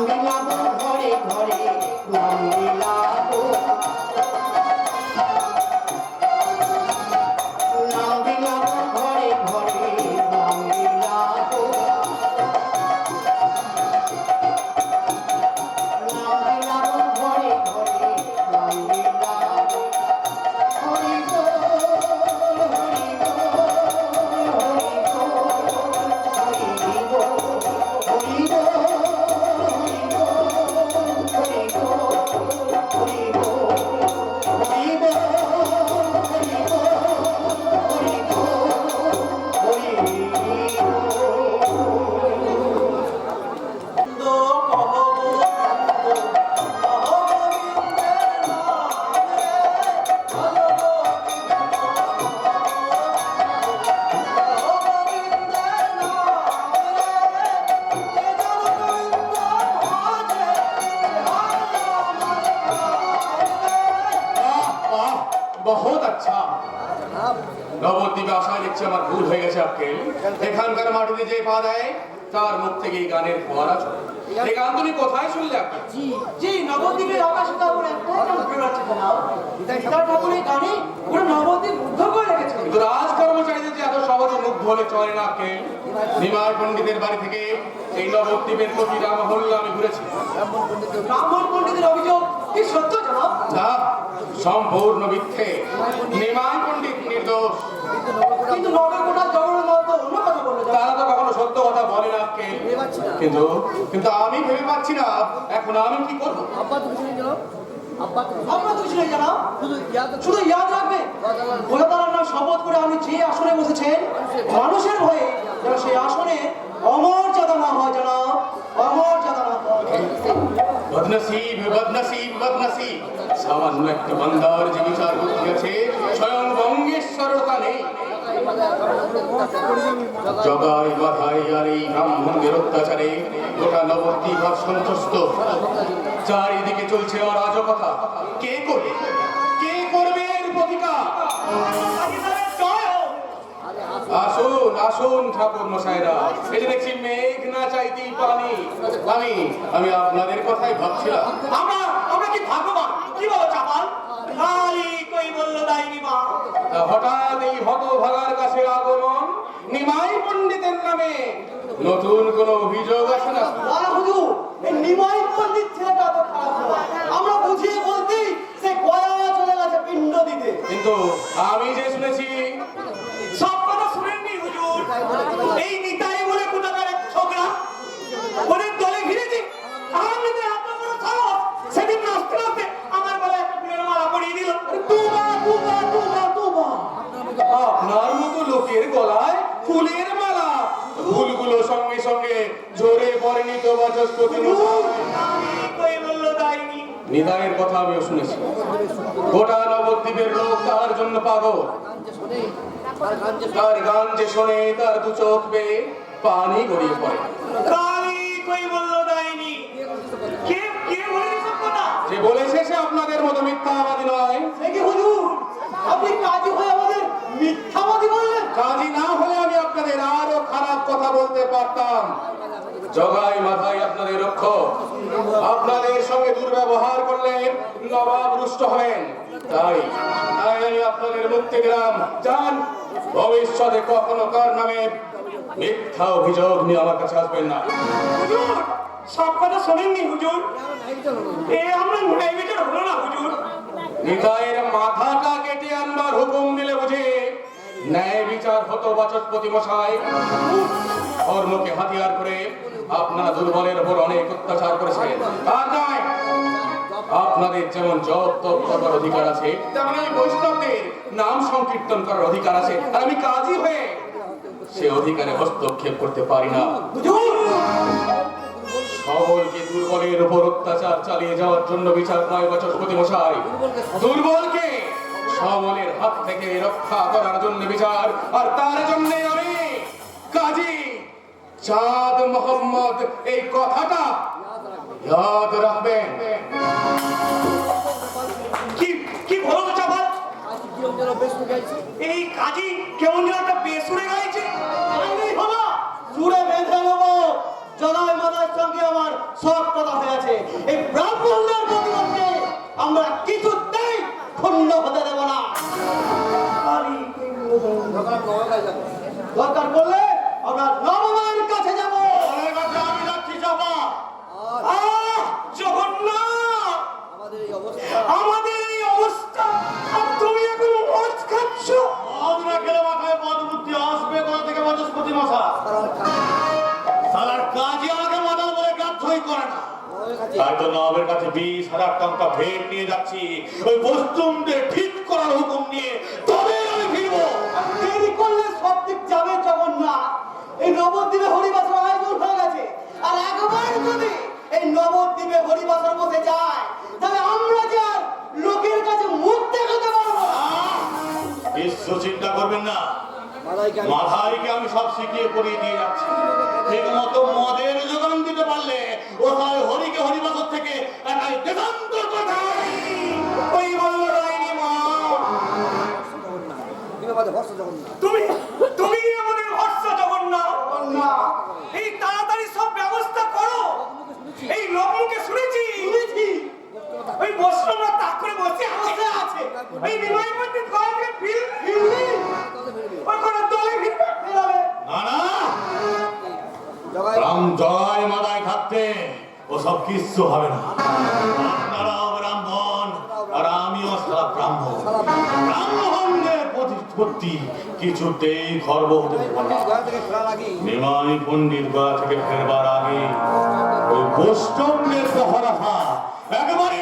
বিলাবো ঘরে ঘরে, নাম বিলাবো, নাম বিলাবো ঘরে ঘরে, নাম বিলাবো, নাম বিলাবো ঘরে ঘরে, নাম বিলাবো। হরি বল, হরি বল, হরি বল, হরি বল, হরি বল। বহুত আচ্ছা। নবদ্বীপে আশায় দেখছি আমার ভুল হয়ে গেছে আজকেল। এখানকার মাটিতে যে পা দেয় তার মুখ থেকে এই গানের ফোয়ারা চলে। এই গান তুমি কোথায় শুনলে আপনি? জি নবদ্বীপের আকাশে তো আমার একটা গান বেরোচ্ছে জনাব। তার ঠাকুর এই গানে পুরো নবদ্বীপ মুগ্ধ করে রেখেছে। কিন্তু রাজ কর্মচারীদের যে এত সহজে মুগ্ধ হলে চলে না আজকেল। নিমাই পণ্ডিতের বাড়ি থেকে এই নবদ্বীপের প্রতিটা মহল্লা আমি ঘুরেছি। ব্রাহ্মণ পণ্ডিতের অভিযোগ কি সত্য জনাব? না, সম্পূর্ণ মিথ্যে। নিমাই পণ্ডিত নির্দোষ। কিন্তু নগরকোটার জগন্নাথ অন্য কথা বললো। তারা তো কখনো সত্য কথা বলে না কে। কিন্তু কিন্তু আমি ভেবে পাচ্ছি না এখন আমি কি করবো। আপনার তো কিছু নেই জানাব, শুধু ইয়াদ রাখবে ভোলাতার নাম শপথ করে আপনি যে আসনে বসেছেন, মানুষের ভয়ে যেন সেই আসনে অমর্যাদা না হয় জানাব, অমর্যাদা না হয়। বদনসিব বদনসিব বদনসিব, সামান্য একটা বান্দার যে বিচার বুদ্ধি আছে স্বয়ং বঙ্গেশ্বর তা নেই। জগাই বাধাই আর এই ব্রাহ্মণদের অত্যাচারে গোটা নবদ্বীপ আর সন্তুষ্ট। চারিদিকে চলছে অরাজকতা। কে করবে, কে করবে এর প্রতিকার? আসুন আসুন ঠাকুর মশাইরা, এই যে দেখছি মেঘ না চাইতেই পানি। আমি আমি আপনাদের কথাই ভাবছিলাম। আমরা কি ভাগ্যবান, কি বলো চাপাল? খালি কই বললো দাইনি মা। হঠাৎ এই হতভাগার কাছে আগমন নিমাই পণ্ডিতের নামে নতুন কোন অভিযোগ আছে না? হুজুর, এই নিমাই পণ্ডিত ছেলেটা তো খারাপ না। আমরা বুঝিয়ে বলতে সে গয়া চলে গেছে পিণ্ড দিতে। কিন্তু আমি যে শুনেছি সব কথা শুনেননি হুজুর। এই নিতাই বলে কোথাকার এক ছোকরা ওদের দলে ঘিরেছে কনকের গলায় ফুলের মালা, ফুলগুলো সঙ্গে সঙ্গে ঝরে পড়েনি তো বাচস্পতি মশাই। কই বললো ডাইনি? নিতাইয়ের কথা আমিও শুনেছি। গোটা নবদ্বীপের লোক তার জন্য পাগল। তার গান যে শোনে তার দু চোখ বেয়ে পানি গড়িয়ে পড়ে। কালি কই বললো ডাইনি? কে কে বলে এসব কথা? যে বলেছে সে আপনাদের মতো মিথ্যাবাদী নয়। সে কি হুজুর, আপনি কাজী হয়ে আমাদের মিথ্যাবাদী বললেন? কাজী না হলে আমি আপনাদের আরো খারাপ কথা বলতে পারতাম। জগাই মাথায় আপনাদের রক্ষক, আপনাদের সঙ্গে দুর্ব্যবহার করলে নবাব রুষ্ট হবেন। তাই তাই আমি আপনাদের মুক্তি দিলাম। যান, ভবিষ্যতে কখনো কার নামে মিথ্যা অভিযোগ নিয়ে আমার কাছে আসবেন না। হুজুর, সব কথা শোনেননি হুজুর? এ আমরা ন্যায় বিচার হলো না হুজুর। নিতাইয়ের মাথাটা কেটে আনবার হুকুম দিলে বুঝে ন্যায় বিচার হতো বাচস্পতি মশাই। ধর্মকে হাতিয়ার করে আপনারা দুর্বলের উপর অনেক অত্যাচার করেছেন। আর নয়, আপনাদের যেমন জপ তপ করার অধিকার আছে, তেমন এই বৈষ্ণবদের নাম সংকীর্তন করার অধিকার আছে। আর আমি কাজী হয়ে সে অধিকারে হস্তক্ষেপ করতে পারি না। সবলকে দুর্বলের উপর অত্যাচার চালিয়ে যাওয়ার জন্য বিচার নয় বাচস্পতি মশাই। দুর্বলকে সবলের হাত থেকে রক্ষা করার জন্য বিচার। আর তার জন্য আমি কাজী চাঁদ মোহাম্মদ এই কথাটা ইয়াদ রাখবেন। কি কি বলো চাপাল? এই কাজী কেমন যেন একটা বেসুরে গাইছে। আইনেই হলো, সুরে বেঁধে নেবো। জগাই মাদার সঙ্গে আমার সব কথা হয়েছে। এই ব্রাহ্মণদের প্রতিবাদকে আমরা কিছুতেই ক্ষুণ্ণ হতে দেব না। কালি কই বললো ডাইনি? দরকার পড়লে আমরা নবমের কাছে যাবো। আমি যাচ্ছি চাপা। আহ, জগন্নাথ! আমাদের এই অবস্থা, আর তুমি এখন মদ খাচ্ছ? মদ না খেলে মাথায় পদবুদ্ধি আসবে কোথা থেকে বাচস্পতি মশাই? সালার কাজী আমাকে মাদার বলে গ্রাহ্যই করে না। তাই তো নবাবের কাছে 20,000 টাকা ভেট নিয়ে যাচ্ছি, ওই বস্তুমদের ঠিক করার হুকুম নিয়ে। তবে আমি ফিরবো। দেরি করলে সব দিক যাবে জগন্নাথ। এই নবদ্বীপে হরিবাসর আয়োজন হয়ে গেছে, আর একবার যদি এই নবদ্বীপে হরিবাসর বসে যায়, তাহলে আমরা যে আর লোকের কাছে মুখ দেখাতে পারবো না। কিছু চিন্তা করবেন না, মাথাইকে আমি সব শিখিয়ে পড়িয়ে দিয়ে যাচ্ছি। ঠিক মতো মদের যোগান দিতে পারলে ও তাহলে হরিকে হরিবাসর থেকে একাই দেশান্তর কথা। ওই বললো ডাইনি মা। তুমি তুমি আমাদের ভরসা জগন্নাথ। এই তাড়াতাড়ি সব ব্যবস্থা করো। এই লোকমুখে শুনেছি ওই বৈষ্ণবরা তাক করে বসে আছে। এই বিনয় পণ্ডিত কয়েককে ফিরলি ওই কোনো দলে ফিরবে। না না, রাম জয় মাদায় থাকতে ওসব কিচ্ছু হবে না। আপনারাও ব্রাহ্মণ আর আমিও সারা ব্রাহ্মণ। ব্রাহ্মণদের প্রতি কিছুতেই খর্ব হতে দেব না। নিমাই পণ্ডিত গা থেকে ফেরবার আগে ওই বৈষ্ণবদের পহরা একবার